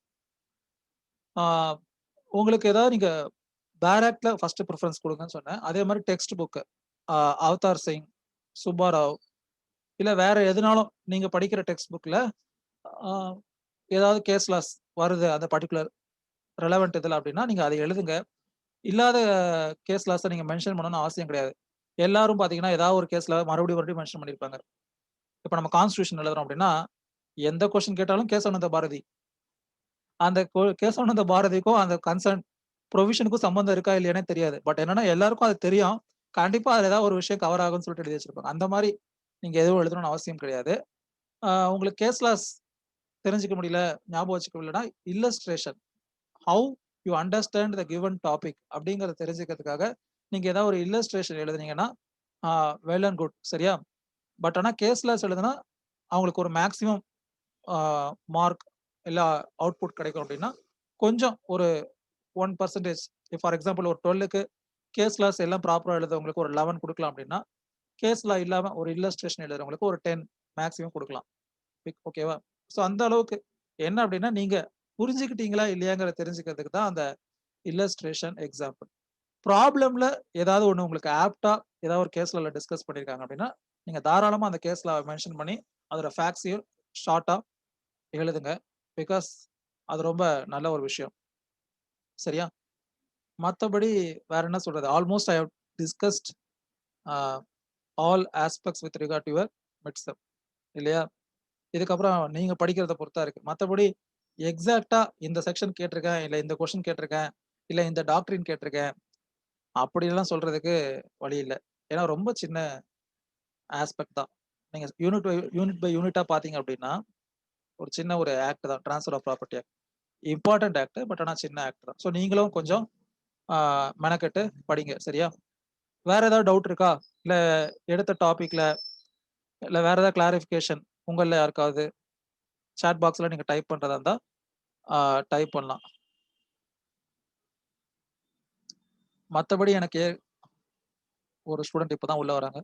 உங்களுக்கு ஏதாவது நீங்க டைரக்ட்ல ஃபர்ஸ்ட் ப்ரிஃபரன்ஸ் கொடுங்கன்னு சொன்னேன். அதே மாதிரி text book Avatar Singh, Subbarao இல்ல வேற எதுனாலும் நீங்க படிக்கிற டெக்ஸ்ட் புக்ல ஏதாவது கேஸ் லாஸ் வருது அந்த பர்டிகுலர் ரெலவெண்ட் இதில் அப்படின்னா நீங்க அதை எழுதுங்க. இல்லாத கேஸ் லாஸை நீங்க மென்ஷன் பண்ணணும்னு அவசியம் கிடையாது. எல்லாரும் பாத்தீங்கன்னா ஏதாவது ஒரு கேஸ்ல மறுபடியும் மென்ஷன் பண்ணிருப்பாங்க. இப்ப நம்ம கான்ஸ்டிடியூஷன் எழுதுறோம் அப்படின்னா எந்த கொஸ்டின் கேட்டாலும் கேசவானந்த பாரதி, அந்த கேசவானந்த பாரதிக்கும் அந்த கன்சர்ன் ப்ரொவிஷனுக்கும் சம்பந்தம் இருக்கா இல்லையானே தெரியாது. பட் என்னன்னா எல்லாருக்கும் அது தெரியும். கண்டிப்பா அதுல ஏதாவது ஒரு விஷயம் கவர் ஆகும்னு சொல்லிட்டு எழுதி வச்சிருப்பாங்க. அந்த மாரி நீங்க எதுவும் எழுதணும்னு அவசியம் கிடையாது. உங்களுக்கு கேஸ் லாஸ் தெரிஞ்சுக்க முடியல, ஞாபகம் வச்சுக்க முடியலன்னா, illustration how you understand the given topic அப்படிங்கிறத தெரிஞ்சுக்கிறதுக்காக நீங்க ஏதாவது ஒரு இல்லஸ்ட்ரேஷன் எழுதுனீங்கன்னா, வெல் அண்ட் குட் சரியா? பட் ஆனா கேஸ் லாஸ் எழுதுனா அவங்களுக்கு ஒரு மேக்ஸிமம் மார்க் இல்ல அவுட்புட் கிடைக்கும் அப்படின்னா, கொஞ்சம் ஒரு 1% ஃபார் எக்ஸாம்பிள் ஒரு 12க்கு கேஸ் லாஸ் எல்லாம் ப்ராப்பரா எழுதுறவங்களுக்கு ஒரு 11 குடுக்கலாம் அப்படின்னா, கேஸ் லா இல்லாம ஒரு இல்லஸ்ட்ரேஷன் எழுதுறவங்களுக்கு ஒரு 10 மேக்ஸிமம் குடுக்கலாம். ஓகேவா? ஸோ அந்த அளவுக்கு என்ன அப்படின்னா, நீங்க புரிஞ்சுக்கிட்டீங்களா இல்லையாங்கிறத தெரிஞ்சுக்கிறதுக்கு தான் அந்த இல்லஸ்ட்ரேஷன் எக்ஸாம்பிள். ப்ராப்ளம்ல ஏதாவது ஒண்ணு உங்களுக்கு ஆப்ட்டா ஏதாவது ஒரு கேஸ் லால டிஸ்கஸ் பண்ணியிருக்காங்க அப்படின்னா, நீங்க தாராளமா அந்த கேஸ் லாவ மென்ஷன் பண்ணி அதோட ஃபேக்ட்ஸையும் ஷார்ட்டா எழுதுங்க. பிகாஸ் அது ரொம்ப நல்ல ஒரு விஷயம். சரியா? மத்தபடி வேற என்ன சொல்றது? Almost I have discussed uh all aspects with regard to your mid sem இல்லையா? இதுக்கப்புறம் நீங்க படிக்கிறத பொறுத்தா இருக்கு. மத்தபடி எக்ஸாக்ட்டா இந்த செக்ஷன் கேட்டிருக்கேன், இல்ல இந்த கொஸ்டின் கேட்டிருக்கேன், இல்ல இந்த டாக்ட்ரின் கேட்டிருக்கேன், அப்படிலாம் சொல்றதுக்கு வழி இல்ல. ஏன்னா ரொம்ப சின்ன ஆஸ்பெக்ட் தான். நீங்க யூனிட் பை யூனிட்டா பார்த்தீங்க அப்படின்னா, ஒரு சின்ன ஒரு ஆக்ட் தான். Transfer of property act. Important act. But ஆனா சின்ன ஆக்ட் தான். ஸோ நீங்களும் கொஞ்சம் ஆ மெனக்கெட்டு படிங்க. சரியா? வேற ஏதாவது டவுட் இருக்கா? இல்ல எடுத்த டாபிக்ல இல்ல வேற ஏதாவது கிளாரிஃபிகேஷன் உங்கள்ல யாருக்காவது சாட் பாக்ஸ்ல நீங்க டைப் பண்றதா இருந்தா டைப் பண்ணலாம். மத்தபடி எனக்கு ஒரு ஸ்டூடண்ட் இப்ப தான் உள்ள வராங்க.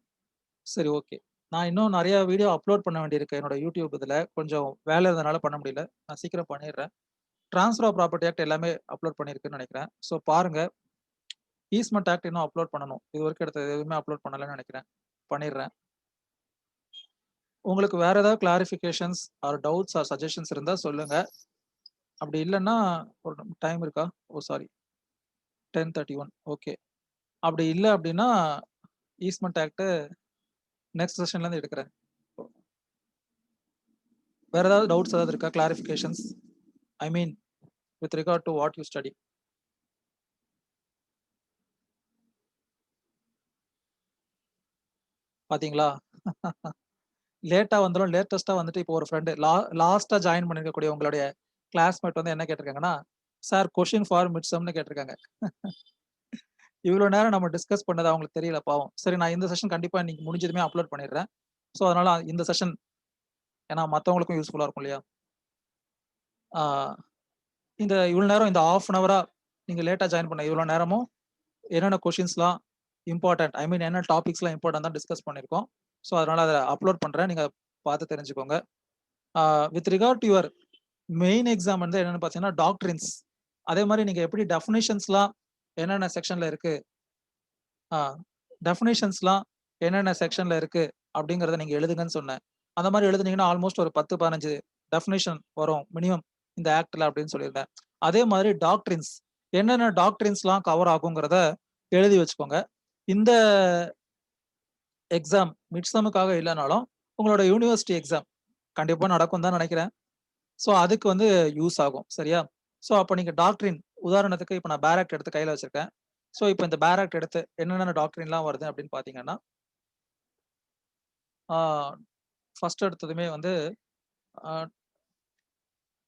சரி ஓகே. நான் இன்னும் நெறைய வீடியோ அப்லோட் பண்ண வேண்டியிருக்கு. என்னோட யூடியூப் இதுல. கொஞ்சம் வேலை இருந்தனால பண்ண முடியல. நான் சீக்கிரம் பண்ணிடுறேன். ட்ரான்ஸ்ஃபர் ஆஃப் ப்ராப்பர்ட்டி ஆக்ட் எல்லாமே அப்லோட் பண்ணியிருக்குன்னு நெனைக்கிறேன். ஸோ பாருங்க. ஈஸ்ட்மென்ட் ஆக்ட் இன்னும் அப்லோட் பண்ணணும். இதுவரைக்கும் எடுத்தது எதுவுமே அப்லோட் பண்ணலன்னு நெனைக்கிறேன். பண்ணிடுறேன். உங்களுக்கு வேற ஏதாவது clarifications or doubts or suggestions இருந்தா சொல்லுங்க. அப்படி இல்லன்னா ஒரு டைம் இருக்கா? Oh sorry 10:31 okay. அப்படி இல்ல அப்படின்னா ஈஸ்ட்மென்ட் ஆக்ட் நெக்ஸ்ட் செஷன்ல இருந்து எடுக்கிறேன். வேற ஏதாவது டவுட்ஸ் ஏதாவது இருக்கா? Clarifications? I mean with regard to what you study. பாத்தீங்களா? லேட்டா வந்தாலும் லேட்டஸ்ட்டா வந்துட்டு இப்போ ஒரு ஃப்ரெண்ட் லாஸ்ட்டா ஜாயின் பண்ணிருக்கக்கூடிய உங்களுடைய கிளாஸ்மேட் வந்து என்ன கேட்டிருக்காங்கன்னா, சார் கொஸ்டின் ஃபார் மிட் செம்னு கேட்டிருக்காங்க. இவ்வளோ நேரம் நம்ம டிஸ்கஸ் பண்ணது அவங்களுக்கு தெரியல பாவம். சரி நான் இந்த செஷன் கண்டிப்பா இன்னைக்கு முடிஞ்சதுமே அப்லோட் பண்ணிடுறேன். ஸோ அதனால இந்த செஷன் ஏன்னா மத்தவங்களுக்கும் யூஸ்ஃபுல்லா இருக்கும் இல்லையா? ஆ இந்த இவ்வளோ நேரம் இந்த ஹாஃப் அன் ஹவரா நீங்க லேட்டா ஜாயின் பண்ண இவ்வளோ நேரமும் என்னென்ன கொஸ்டின்ஸ்லாம் இம்பார்ட்டன்ட் ஐ மீன் என்ன டாபிக்ஸ்லாம் இம்பார்ட்டன்ட் தான் டிஸ்கஸ் பண்ணியிருக்கோம். ஸோ அதனால அத அப்லோட் பண்றேன். நீங்க பார்த்து தெரிஞ்சுக்கோங்க. With regard to your main exam வந்து என்னன்னு பார்த்தீங்கன்னா, டாக்ட்ரின்ஸ். அதே மாரி நீங்க எப்படி டெஃபினிஷன்ஸ்லாம் என்னென்ன செக்ஷன்ல இருக்கு, ஆ டெஃபினிஷன்ஸ்லாம் என்னென்ன செக்ஷன்ல இருக்கு அப்படிங்கிறத நீங்க எழுதுங்கன்னு சொன்னேன். அந்த மாரி எழுதுனீங்கன்னா, ஆல்மோஸ்ட் ஒரு 10, 15 டெஃபினிஷன் வரும் மினிமம் இந்த ஆக்ட்ல அப்படின்னு சொல்லியிருந்தேன். அதே மாதிரி டாக்ட்ரின்ஸ் என்னென்ன டாக்ட்ரின்ஸ்லாம் கவர் ஆகுங்கிறத எழுதி வச்சுக்கோங்க. இந்த எக்ஸாம் மிட் செம்முக்காக இல்லனாலும், உங்களோட யூனிவர்சிட்டி எக்ஸாம் கண்டிப்பா நடக்கும்னு தான் நெனைக்கிறேன். ஸோ அதுக்கு வந்து யூஸ் ஆகும். சரியா? ஸோ அப்ப நீங்க டாக்ட்ரின் உதாரணத்துக்கு இப்ப நான் பேர் ஆக்ட் எடுத்து கையில வச்சிருக்கேன். ஸோ இப்ப இந்த பேர் ஆக்ட் எடுத்து என்னென்ன டாக்ட்ரின்லாம் வருது அப்படின்னு பார்த்தீங்கன்னா, ஆ ஃபர்ஸ்ட் எடுத்ததுமே வந்து அ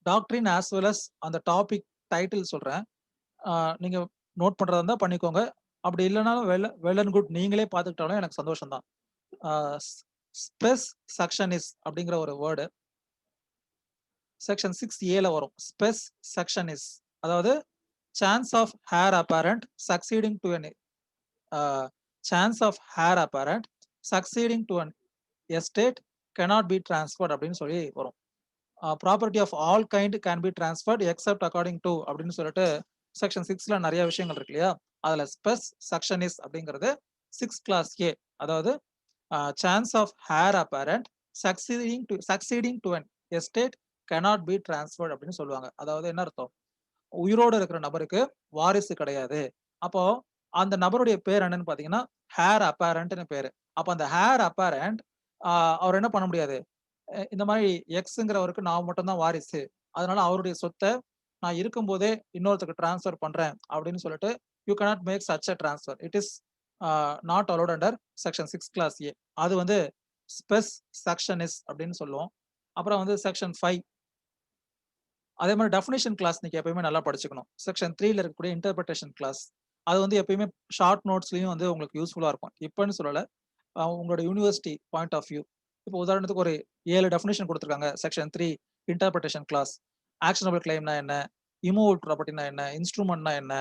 டாக்ட்ரின் ஆஸ் வெல் அஸ் அந்த டாபிக் டைட்டில் சொல்றேன். ஆ நீங்க நோட் பண்றதா இருந்தா பண்ணிக்கோங்க. அப்படி இல்லனாலும் வெல் அண்ட் குட் நீங்களே பார்த்துக்கிட்டாலும் எனக்கு சந்தோஷம் தான். ஆ ஸ் ஸ்பெஸ் சக்ஷனிஸ் அப்படிங்கிற ஒரு வேர்ட் செக்ஷன் 6A வரும். ஸ்பெஸ் சக்ஷனிஸ் அதாவது chance of heir apparent succeeding to an chance of heir apparent succeeding to an estate cannot be transferred அப்படின்னு சொல்லி வரும். Property of all kind can be transferred except according to அப்படின்னு சொல்லிட்டு section 6ல நிறைய விஷயங்கள் இருக்கு இல்லையா? அதுல ஸ்பெஸ் சக்ஷனிஸ் அப்படிங்கிறது 6 கிளாஸ் ஏ அதாவது chance of heir apparent succeeding to an estate cannot be transferred அப்படின்னு சொல்லுவாங்க. அதாவது என்ன அர்த்தம்? உயிரோடு இருக்கிற நபருக்கு வாரிசு கிடையாது. அப்போ அந்த நபருடைய பேர் என்னன்னு பார்த்தீங்கன்னா, ஹேர் அப்பேரண்ட்ன்னு பேரு. அப்ப அந்த ஹேர் அப்பேரண்ட் அவர் என்ன பண்ண முடியாது? இந்த மாரி எக்ஸ்ங்கிறவருக்கு நான் மட்டும் தான் வாரிசு. அதனால அவருடைய சொத்த நான் இருக்கும்போதே இன்னொருத்தருக்கு ட்ரான்ஸ்ஃபர் பண்றேன் அப்படின்னு சொல்லிட்டு, you cannot make such a transfer. It is not allowed under section 6 clause A. அது வந்து ஸ்பெஸ் செக்ஷனிஸ் அப்படின்னு சொல்லுவோம். அப்புறம் வந்து செக்ஷன் 5 அதே மாதிரி டெஃபினிஷன் கிளாஸ் நீங்க எப்பயுமே நல்லா படிச்சுக்கணும். செக்ஷன் 3ல இருக்கக்கூடிய இன்டர்பிரேஷன் கிளாஸ். அது வந்து எப்பயுமே ஷார்ட் நோட்ஸ்லயும் வந்து உங்களுக்கு யூஸ்ஃபுல்லா இருக்கும். இப்பன்னு சொல்லல. உங்களோட யூனிவர்சிட்டி பாயிண்ட் ஆஃப் வியூ. இப்போ உதாரணத்துக்கு ஒரு 7 டெஃபினிஷன் குடுத்துருக்காங்க. Section 3 interpretation clause. ஆக்ஷனபிள் கிளைம்னா என்ன? இம்மூவபிள் ப்ராப்பர்ட்டினா என்ன? இன்ஸ்ட்ருமென்ட்னா என்ன?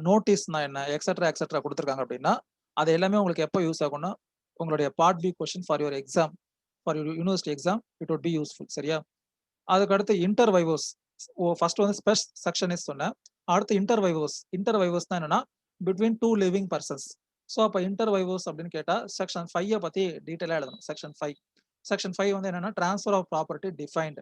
நோட்டீஸ்னா என்ன? எக்ஸெட்ரா எக்ஸெட்ரா குடுத்துருக்காங்க அப்படின்னா, அது எல்லாமே உங்களுக்கு எப்போ யூஸ் ஆகும்னா, உங்களுடைய part B question for your exam, for your university exam it would be useful. சரியா? அதுக்கு அடுத்து இன்டர் வைவோஸ். ஃபர்ஸ்ட் வந்து ஸ்பெஸ் செக்ஷனிஸ்ட் சொன்னேன். அடுத்து இன்டர் வைவோஸ். இன்டர் வைவோஸ்னா என்னன்னா, பிட்வீன் 2 லிவிங் பெர்சன்ஸ். ஸோ அப்ப இன்டர் வைவோஸ் அப்படின்னு கேட்டா, செக்ஷன் 5 பத்தி டீடைலா எழுதணும். செக்ஷன் 5. செக்ஷன் 5 வந்து என்னன்னா, ட்ரான்ஸ்ஃபர் ஆஃப் ப்ராப்பர்ட்டி டிஃபைன்ட்.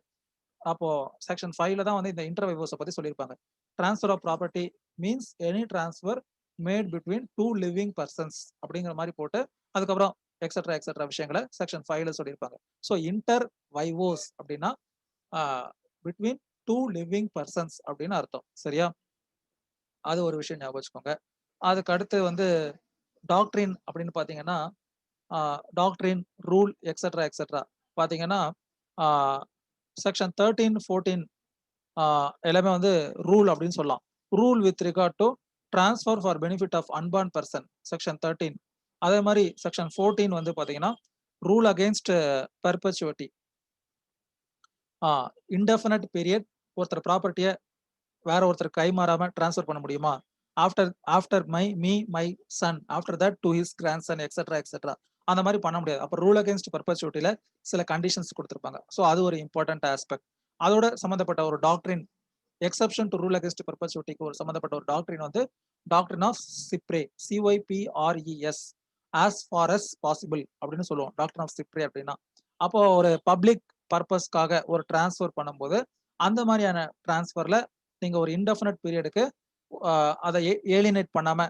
அப்போ செக்ஷன் 5ல தான் வந்து இந்த இன்டர் வைவோஸ பத்தி சொல்லியிருப்பாங்க. Transfer of property means any transfer made between 2 living persons அப்படிங்கிற மாரி போட்டு, அதுக்கப்புறம் எக்ஸெட்ரா எக்ஸெட்ரா விஷயங்கள செக்ஷன் 5ல சொல்லியிருப்பாங்க. ஸோ இன்டர் வைவோஸ் அப்படின்னா பிட்வீன் 2 லிவிங் பெர்சன்ஸ் அப்படின்னு அர்த்தம். சரியா? அது ஒரு விஷயம் ஞாபகம் வச்சுக்கோங்க. அதுக்கு அடுத்து வந்து டாக்ட்ரின் அப்படின்னு பார்த்தீங்கன்னா, டாக்ட்ரின், ரூல் எக்ஸெட்ரா எக்ஸெட்ரா பார்த்தீங்கன்னா, ஆ செக்ஷன் 13, 14 எல்லாமே வந்து ரூல் அப்படின்னு சொல்லலாம். Rule with regard to transfer for benefit of unborn person section 13. அதே மாரி செக்ஷன் 14 வந்து பார்த்தீங்கன்னா, rule against perpetuity. Indefinite period ஒருத்தர் ப்ராப்பர்ட்டிய வேற ஒருத்தருக்கு கை மாறாம ட்ரான்ஸ்ஃபர் பண்ண முடியுமா? After after my son after that to his grandson etcetera etcetera அந்த மாரி பண்ண முடியாது. அப்ப ரூல் அகெயின்ஸ்ட் பெர்பெச்சுவிட்டில சில கண்டிஷன்ஸ் குடுத்திருப்பாங்க. ஸோ அது ஒரு இம்பார்ட்டன்ட் ஆஸ்பெக்ட். அதோட சம்பந்தப்பட்ட ஒரு doctrine exception to rule against பெர்பெச்சுவிட்டிக்கு ஒரு சம்பந்தப்பட்ட ஒரு டாக்ட்ரின் வந்து doctrine of cy pres CYPRES as far as possible அப்படின்னு சொல்லுவோம். டாக்ட்ரின் ஆஃப் சிப்ரே அப்படின்னா. அப்போ ஒரு பப்ளிக் பர்பஸ்க்காக ஒரு டிரான்ஸ்ஃபர் பண்ணும்போது அந்த மாதிரியான டிரான்ஸ்ஃபர்ல நீங்க ஒரு இன்டெஃபினட் பீரியடுக்கு அதை ஏலினேட் பண்ணாம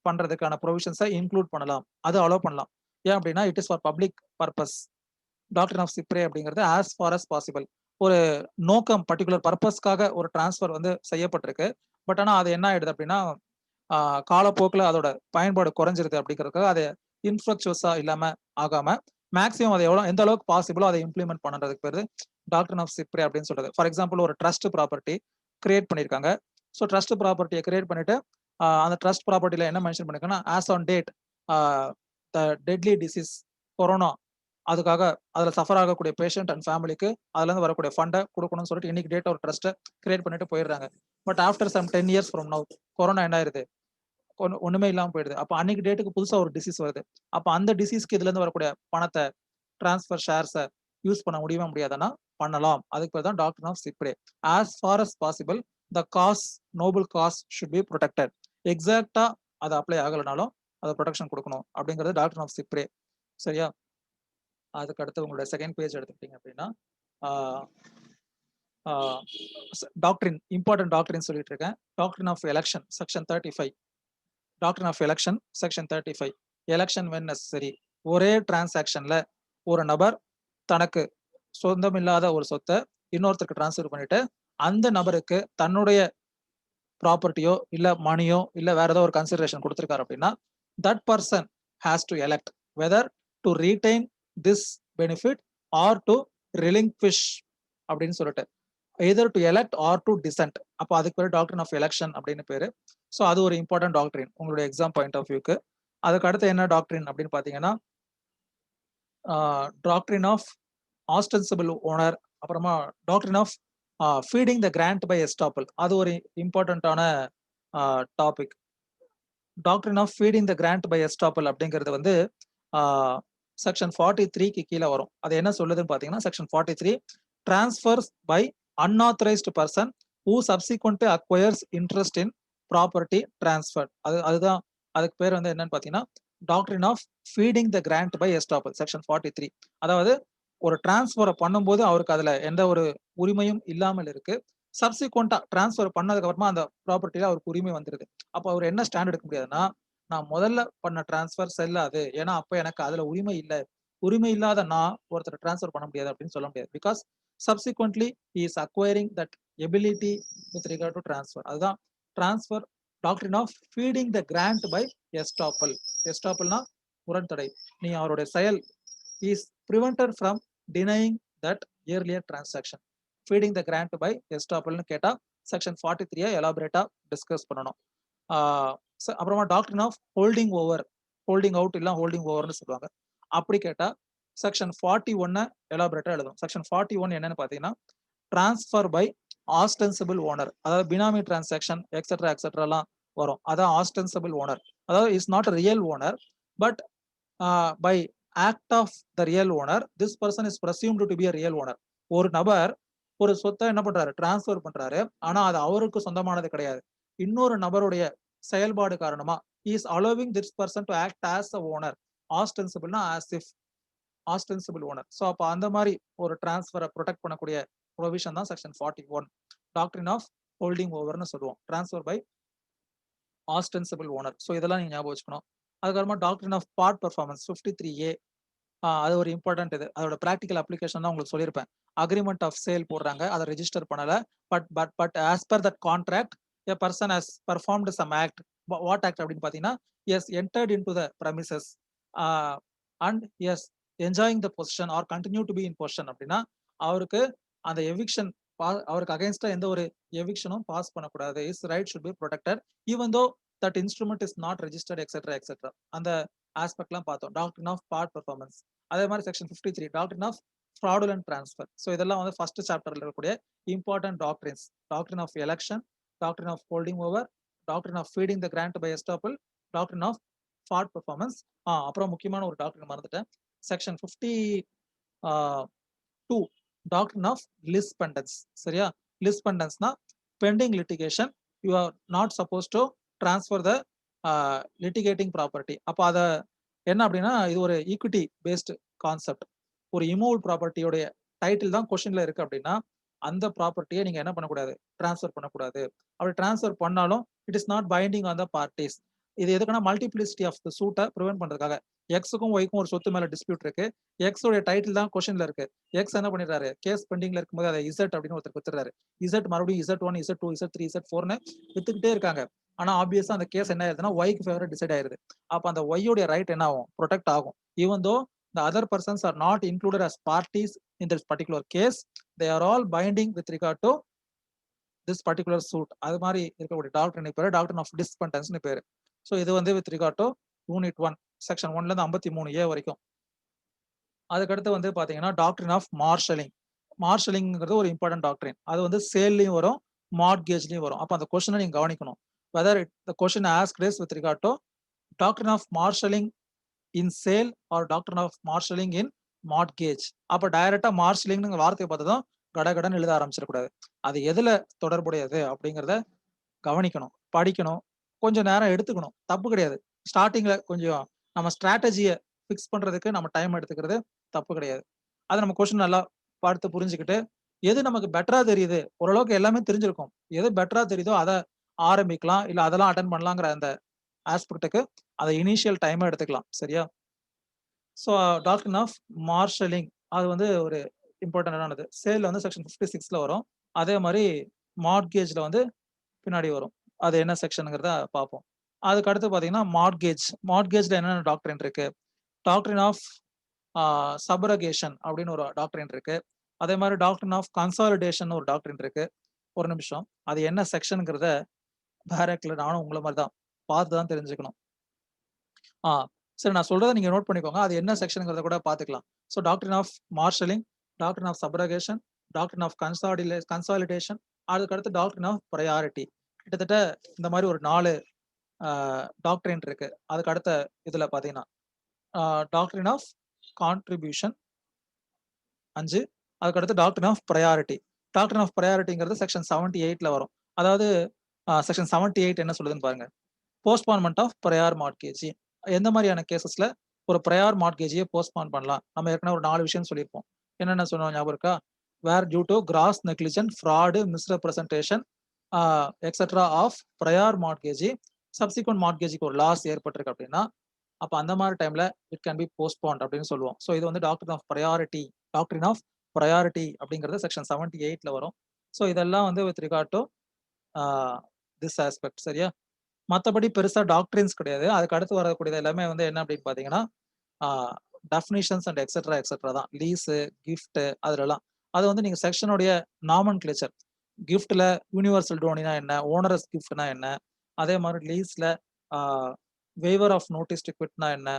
பண்றதுக்கான ப்ரொவிஷன்ஸை இன்க்ளூட் பண்ணலாம். அது அலோவ் பண்ணலாம். ஏன் அப்படின்னா it is for public purpose. Doctrine of cy pres அப்படிங்கிறது ஆஸ் ஃபார் அஸ் பாசிபிள். ஒரு நோக்கம் பர்டிகுலர் பர்பஸ்க்காக ஒரு டிரான்ஸ்ஃபர் வந்து செய்யப்பட்டிருக்கு. பட் ஆனா அது என்ன ஆயிடுது அப்படின்னா, காலப்போக்கில் அதோட பயன்பாடு குறைஞ்சிருது அப்படிங்கிறதுக்காக அது இன்ஃப்ளக்சுவஸா இல்லாம ஆகாம மேக்ஸிமம் அதை எந்த அளவுக்கு பாசிபிளோ அதை இம்ப்ளிமெண்ட் பண்ணுறதுக்கு பேரு டாக்ட்ரின் ஆஃப் சிப்ரே அப்படின்னு சொல்றது. ஃபார் எக்ஸாம்பிள் ஒரு ட்ரஸ்ட் ப்ராப்பர்ட்டி கிரியேட் பண்ணியிருக்காங்க. ஸோ ட்ரஸ்ட் ப்ராப்பர்ட்டியை கிரியேட் பண்ணிட்டு அந்த ட்ரஸ்ட் ப்ராப்பர்ட்டியில என்ன மென்ஷன் பண்ணிருக்காங்கன்னா, as on date the deadly disease corona அதுக்காக அதில் சஃபர் ஆகக்கூடிய பேஷண்ட் அண்ட் ஃபேமிலிக்கு அதுலேருந்து வரக்கூடிய ஃபண்டை கொடுக்கணும்னு சொல்லிட்டு இன்னைக்கு டேட் ஒரு ட்ரஸ்ட்டை கிரியேட் பண்ணிட்டு போயிடுறாங்க. But after some 10 years from now corona என்ன ஆயிருது, ஒண்ணுமே இல்லாம போயிடுது. அப்ப அன்னைக்கு டேட்டுக்கு புதுசா ஒரு டிசீஸ் வருது. அப்ப அந்த டிசீஸ்க்கு இதுல இருந்து வரக்கூடிய பணத்தை டிரான்ஸ்ஃபர் ஷேர்ஸை யூஸ் பண்ண முடியுமா முடியாதுன்னா பண்ணலாம். அதுக்கு பேர் தான் doctrine of cy pres. As far as possible the cause noble cause should be protected. எக்ஸாக்டா அது அப்ளை ஆகலைனாலும் அதை ப்ரொடெக்ஷன் கொடுக்கணும் அப்படிங்கிறது டாக்ட்ரின் ஆஃப் சிப்ரே. சரியா? அதுக்கு அடுத்து உங்களோட செகண்ட் பேஜ் எடுத்துக்கிட்டீங்க அப்படின்னா டாக்ட்ரின் இம்பார்ட்டன்ட் டாக்ட்ரின் சொல்லிட்டு இருக்கேன். Doctrine of election section 35. Doctrine of election section 35. Election when necessary. ஒரே டிரான்சாக்ஷன்ல ஒரு நபர் தனக்கு சொந்தமில்லாத ஒரு சொத்தை இன்னொருத்தருக்கு டிரான்ஸ்ஃபர் பண்ணிட்டு அந்த நபருக்கு தன்னுடைய ப்ராப்பர்ட்டியோ இல்ல மணியோ இல்ல வேற ஏதோ ஒரு கன்சிடரேஷன் கொடுத்திருக்காரு அப்படின்னா that person has to elect whether to retain this benefit or to relinquish அப்படின்னு சொல்லிட்டு either to elect or to dissent. அப்போ அதுக்கு பேர் டாக்ட்ரின் ஆஃப் எலெக்ஷன் அப்படின்னு பேரு. ஸோ அது ஒரு இம்பார்ட்டன்ட் டாக்ட்ரின் உங்களுடைய எக்ஸாம் பாயிண்ட் ஆஃப் வியூக்கு. அதுக்கு அடுத்து என்ன டாக்ட்ரின் அப்படின்னு பார்த்தீங்கன்னா டாக்ட்ரின் ஆஃப் ஆஸ்டென்சிபிள் ஓனர். அப்புறமா doctrine of feeding the grant by estoppel. அது ஒரு இம்பார்ட்டன்டான topic. Doctrine of feeding the grant by estoppel அப்படிங்கிறது வந்து செக்ஷன் 43க்கு கீழே வரும். அது என்ன சொல்லுதுன்னு பார்த்தீங்கன்னா section 43 transfers by unauthorised person who subsequent acquires interest in property transfer. அதுதான் அதுக்கு பேர் வந்து என்னன்னு பார்த்தீங்கன்னா doctrine of feeding the grant by estoppel section 43. அதாவது ஒரு டிரான்ஸ்ஃபரை பண்ணும்போது அவருக்கு அதுல எந்த ஒரு உரிமையும் இல்லாமல் இருக்கு. சப்சிக்வெண்டா டிரான்ஸ்ஃபர் பண்ணதுக்கு அப்புறமா அந்த ப்ராப்பர்ட்டியில அவருக்கு உரிமை வந்துருது. அப்போ அவர் என்ன ஸ்டாண்ட் எடுக்க முடியாதுன்னா, நான் முதல்ல பண்ண டிரான்ஸ்ஃபர் செல்லாது, ஏன்னா அப்ப எனக்கு அதுல உரிமை இல்லை, உரிமை இல்லாத நான் ஒருத்தர் டிரான்ஸ்ஃபர் பண்ண முடியாது அப்படின்னு சொல்ல முடியாது. Because subsequently he is acquiring that ability with regard to transfer. அதுதான் transfer doctrine of feeding the grant by estoppel. எஸ்டாப்பிள்னா முரண்தடை. நீ அவருடைய செயல் is prevented from denying that earlier transaction. Feeding the grant by எஸ்டாப்பிள்னு கேட்டா செக்ஷன் 43 எலாபரேட்டா discuss பண்ணணும். அப்புறமா doctrine of holding over, holding out இல்ல ஹோல்டிங் ஓவர்னு சொல்லுவாங்க. அப்படி கேட்டா செக்ஷன் 41 எலாபரேட்டா எழுதும். செக்ஷன் 41 என்னன்னு பாத்தீங்கன்னா டிரான்ஸ்ஃபர் பை ஆஸ்டென்சிபிள் ஓனர், அதாவது பினாமி டிரான்சாக்ஷன் எக்ஸெட்ரா வரும். அதான் ஆஸ்டென்சிபிள் ஓனர். அதாவது is not real owner but by act of the real owner this person is presumed to be a real owner. ஒரு நபர் ஒரு சொத்தை என்ன பண்றாரு, டிரான்ஸ்ஃபர் பண்றாரு. ஆனா அது அவருக்கு சொந்தமானது கிடையாது. இன்னொரு நபருடைய செயல்பாடு காரணமா is allowing this person to act as a owner. ஆஸ்டென்சிபிள்னா as if, ostensible owner. So அப்போ அந்த மாதிரி ஒரு டிரான்ஸ்ஃபரை ப்ரொடெக்ட் பண்ணக்கூடிய ப்ரொவிஷன் தான் செக்ஷன் 41 டாக்டரின் ஆஃப் ஹோல்டிங் ஓவர்னு சொல்லுவோம். Transfer by ostensible owner. So இதெல்லாம் நீங்க ஞாபகம் வச்சுக்கணும். அதுக்கப்புறமா டாக்டரின் ஆஃப் பார்ட் பெர்ஃபார்மன்ஸ் 53A. அது ஒரு இம்பார்ட்டன்ட். இது அதோட ப்ராக்டிகல் அப்ளிகேஷன் தான் உங்களுக்கு சொல்லியிருப்பேன். அக்ரிமெண்ட் ஆஃப் சேல் போடுறாங்க, அதை ரெஜிஸ்டர் பண்ணல. But as per that contract a person has performed some act. What act அப்படின்னு பார்த்தீங்கன்னா has entered into the premises and has enjoying the possession or continue to be in possession. அப்படின்னா அவருக்கு அந்த eviction, அவருக்கு அகைன்ஸ்டா எந்த ஒரு எவிக்ஷனும் பாஸ் பண்ணக்கூடாது. Is right should be protected even though that instrument is not registered etcetera. அந்த ஆஸ்பெக்ட்லாம் பார்த்தோம். டாக்டரின் ஆஃப் பார்ட் பெர்ஃபார்மன்ஸ். அதே மாதிரி செக்ஷன் 53 டாக்டரின் ஆஃப் ஃப்ராடுலன்ட் டிரான்ஸ்ஃபர். ஸோ இதெல்லாம் வந்து ஃபர்ஸ்ட் சாப்டர்ல இருக்கக்கூடிய important doctrines. Doctrine of election, doctrine of holding over, doctrine of feeding the grant by estoppel, doctrine of part performance. அப்புறம் முக்கியமான ஒரு டாக்டரின் மறந்துட்டேன். செக்ஷன் 52 டாக்டரின் ஆஃப் லிஸ்பெண்டன்ஸ். சரியா? லிஸ்பெண்டன்ஸ்னா pending litigation you are not supposed to transfer the litigating property. அப்போ அதை என்ன அப்படின்னா இது ஒரு ஈக்விட்டி பேஸ்டு கான்செப்ட். ஒரு இமூவ் ப்ராப்பர்ட்டியோடைய டைட்டில் தான் கொஸ்டின்ல இருக்கு அப்படின்னா அந்த ப்ராப்பர்ட்டியை நீங்க என்ன பண்ணக்கூடாது, டிரான்ஸ்ஃபர் பண்ணக்கூடாது. அப்படி டிரான்ஸ்ஃபர் பண்ணாலும் it is not binding on the parties. இது எதுக்குன்னா மல்டிபிளிசிட்டி ஆஃப் த சூட்டை ப்ரிவென்ட் பண்றதுக்காக. எக்ஸுக்கும் ஒய்க்கும் ஒரு சொத்து மேல டிஸ்பியூட் இருக்கு. எக்ஸோட டைட்டில் தான் கொஸ்டின்ல இருக்கு. எக்ஸ் என்ன பண்ணிடுறாரு, கேஸ் பெண்டிங்ல இருக்கும்போது அதை இசட் அப்படின்னு ஒருத்தர் வித்துறாரு. இசட் மறுபடியும் Z1, Z2, Z3, Z4ன்னு வித்துக்கிட்டே இருக்காங்க. ஆனா ஆப்வியஸா அந்த கேஸ் என்ன ஆயிருதுன்னா ஒய்க்கு ஃபேவரா டிசைட் ஆயிருது. அப்ப அந்த ஒய்யோட ரைட் என்ன ஆகும், ப்ரொடெக்ட் ஆகும். Even though the other persons are not included as parties in this particular case, they are all binding with regard to this particular suit. அது மாதிரி இருக்கக்கூடிய டாக்டரின் பேரு டாக்டரின் ஆஃப் டிஸ்பெண்டன்ஸ்னு பேரு. ஸோ இது வந்து with regard to unit 1 section 1ல இருந்து 53A வரைக்கும். அதுக்கடுத்து வந்து பாத்தீங்கன்னா டாக்டரின் ஆஃப் மார்ஷலிங். மார்ஷலிங்கிறது ஒரு இம்பார்ட்டன்ட் டாக்டரின். அது வந்து சேல்லையும் வரும், மார்ட்கேஜ்லயும் வரும். அப்ப அந்த கொஸ்டினை நீங்க கவனிக்கணும். whether the question asked is with regard to doctrine of marshalling in sale or doctrine of marshalling in mortgage. அப்ப டைரக்டா மார்ஷலிங்னு வார்த்தையை பார்த்ததும் கடகடன்னு எழுத ஆரம்பிச்சிடக்கூடாது. அது எதுல தொடர்புடையது அப்படிங்கிறத கவனிக்கணும், படிக்கணும், கொஞ்சம் நேரம் எடுத்துக்கணும். தப்பு கிடையாது. ஸ்டார்டிங்ல கொஞ்சம் நம்ம ஸ்ட்ராட்டஜியை ஃபிக்ஸ் பண்றதுக்கு நம்ம டைம் எடுத்துக்கிறது தப்பு கிடையாது. அதை நம்ம கொஸ்டின் நல்லா பார்த்து புரிஞ்சுக்கிட்டு எது நமக்கு பெட்டரா தெரியுது, ஓரளவுக்கு எல்லாமே தெரிஞ்சிருக்கும், எது பெட்டரா தெரியுதோ அதை ஆரம்பிக்கலாம், இல்ல அதெல்லாம் அட்டன் பண்ணலாங்கிற அந்த ஆஸ்பெக்டுக்கு அதை இனிஷியல் டைமா எடுத்துக்கலாம். சரியா? ஸோ டாக்டரின் ஆஃப் மார்ஷலிங் அது வந்து ஒரு இம்பார்ட்டன்டானது. சேல்ல வந்து செக்ஷன் 56ல வரும். அதே மாதிரி மார்ட்கேஜ்ல வந்து பின்னாடி வரும். அது என்ன செக்ஷனுங்கிறத பார்ப்போம். அதுக்கு அடுத்து பார்த்தீங்கன்னா மார்ட்கேஜ். மார்ட்கேஜ்ல என்னென்ன டாக்டரின் இருக்கு? டாக்டரின் ஆஃப் சப்ரகேஷன் அப்படின்னு ஒரு டாக்டரின் இருக்கு. அதே மாதிரி டாக்டரின் ஆஃப் கன்சாலிடேஷன் ஒரு டாக்டரின் இருக்கு. ஒரு நிமிஷம், அது என்ன செக்ஷனுங்கிறத பேரக்ல நானும் உங்களை மாதிரி தான் பார்த்து தான் தெரிஞ்சுக்கணும். சரி, நான் சொல்றதை நீங்க நோட் பண்ணிக்கோங்க. அது என்ன செக்ஷனுங்கிறத கூட பார்த்துக்கலாம். So doctrine of marshalling, doctrine of subrogation, doctrine of consolidation, அதுக்கடுத்து டாக்டரின் ஆஃப் ப்ரையாரிட்டி. கிட்டத்தட்ட இந்த மாதிரி ஒரு 4 டாக்டரின் இருக்கு. அதுக்கு அடுத்த இதுல பாத்தீங்கன்னா டாக்டரின் ஆஃப் கான்ட்ரிபியூஷன் 5, அதுக்கடுத்து doctrine of priority. Doctrine of ப்ரையாரிட்டிங்கிறது செக்ஷன் 78ல வரும். அதாவது செக்ஷன் 78 என்ன சொல்லுதுன்னு பாருங்க. Postponement of prior mortgage. எந்த மாதிரியான கேசஸ்ல ஒரு ப்ரையார் மார்ட்கேஜியை போஸ்ட்பான் பண்ணலாம்? நம்ம ஏற்கனவே ஒரு 4 விஷயம் சொல்லியிருப்போம். என்னென்ன சொன்னோம் ஞாபகம் இருக்கா? Where due to gross negligent, fraud, misrepresentation etcetera of prior mortgagee subsequent மார்ட்கேஜிக்கு ஒரு லாஸ் ஏற்பட்டிருக்கு அப்படின்னா அப்ப அந்த மாதிரி டைம்ல இட் கேன் பி போஸ்ட்பாண்ட் அப்படின்னு சொல்லுவோம். ஸோ இது வந்து doctrine of priority. Doctrine of priority அப்படிங்கிறது செக்ஷன் 78ல வரும். ஸோ இதெல்லாம் வந்து with regard to this aspect. சரியா? மத்தபடி பெருசா டாக்ட்ரின்ஸ் கிடையாது. அதுக்கு அடுத்து வரக்கூடியது எல்லாமே வந்து என்ன அப்படின்னு பார்த்தீங்கன்னா, ஆ டெஃபினிஷன்ஸ் அண்ட் எக்ஸெட்ரா, எக்ஸெட்ரா தான். லீஸு, கிஃப்ட் அதுலலாம். அது வந்து நீங்க செக்ஷனுடைய நாமன்கிளேச்சர். கிஃப்ட்ல யுனிவர்சல் டோனினா என்ன? ஓனரஸ் கிஃப்ட்னா என்ன? அதே மாரி லீஸ்ல ஆ வேவர் ஆஃப் நோட்டீஸ் டு குவிட்னா என்ன?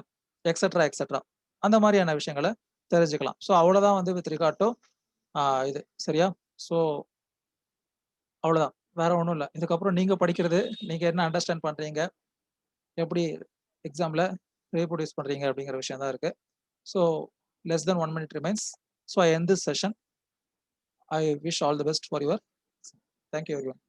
Etcetera, etcetera. அந்த மாரியான விஷயங்கள தெரிஞ்சுக்கலாம். ஸோ அவ்வளோதான் வந்து வித் ரிகார்ட் டூ இது. சரியா? ஸோ அவ்வளோதான். வேற ஒண்ணும் இல்ல. இதுக்கப்புறம் நீங்க படிக்கிறது, நீங்க என்ன அண்டர்ஸ்டாண்ட் பண்றீங்க? எப்படி எக்ஸாம்ல ரீப்ரொடியூஸ் பண்றீங்க அப்படிங்கிற விஷயம் தான் இருக்கு. So less than 1 minute remains. So I end this session. I wish all the best for your. Thank you everyone.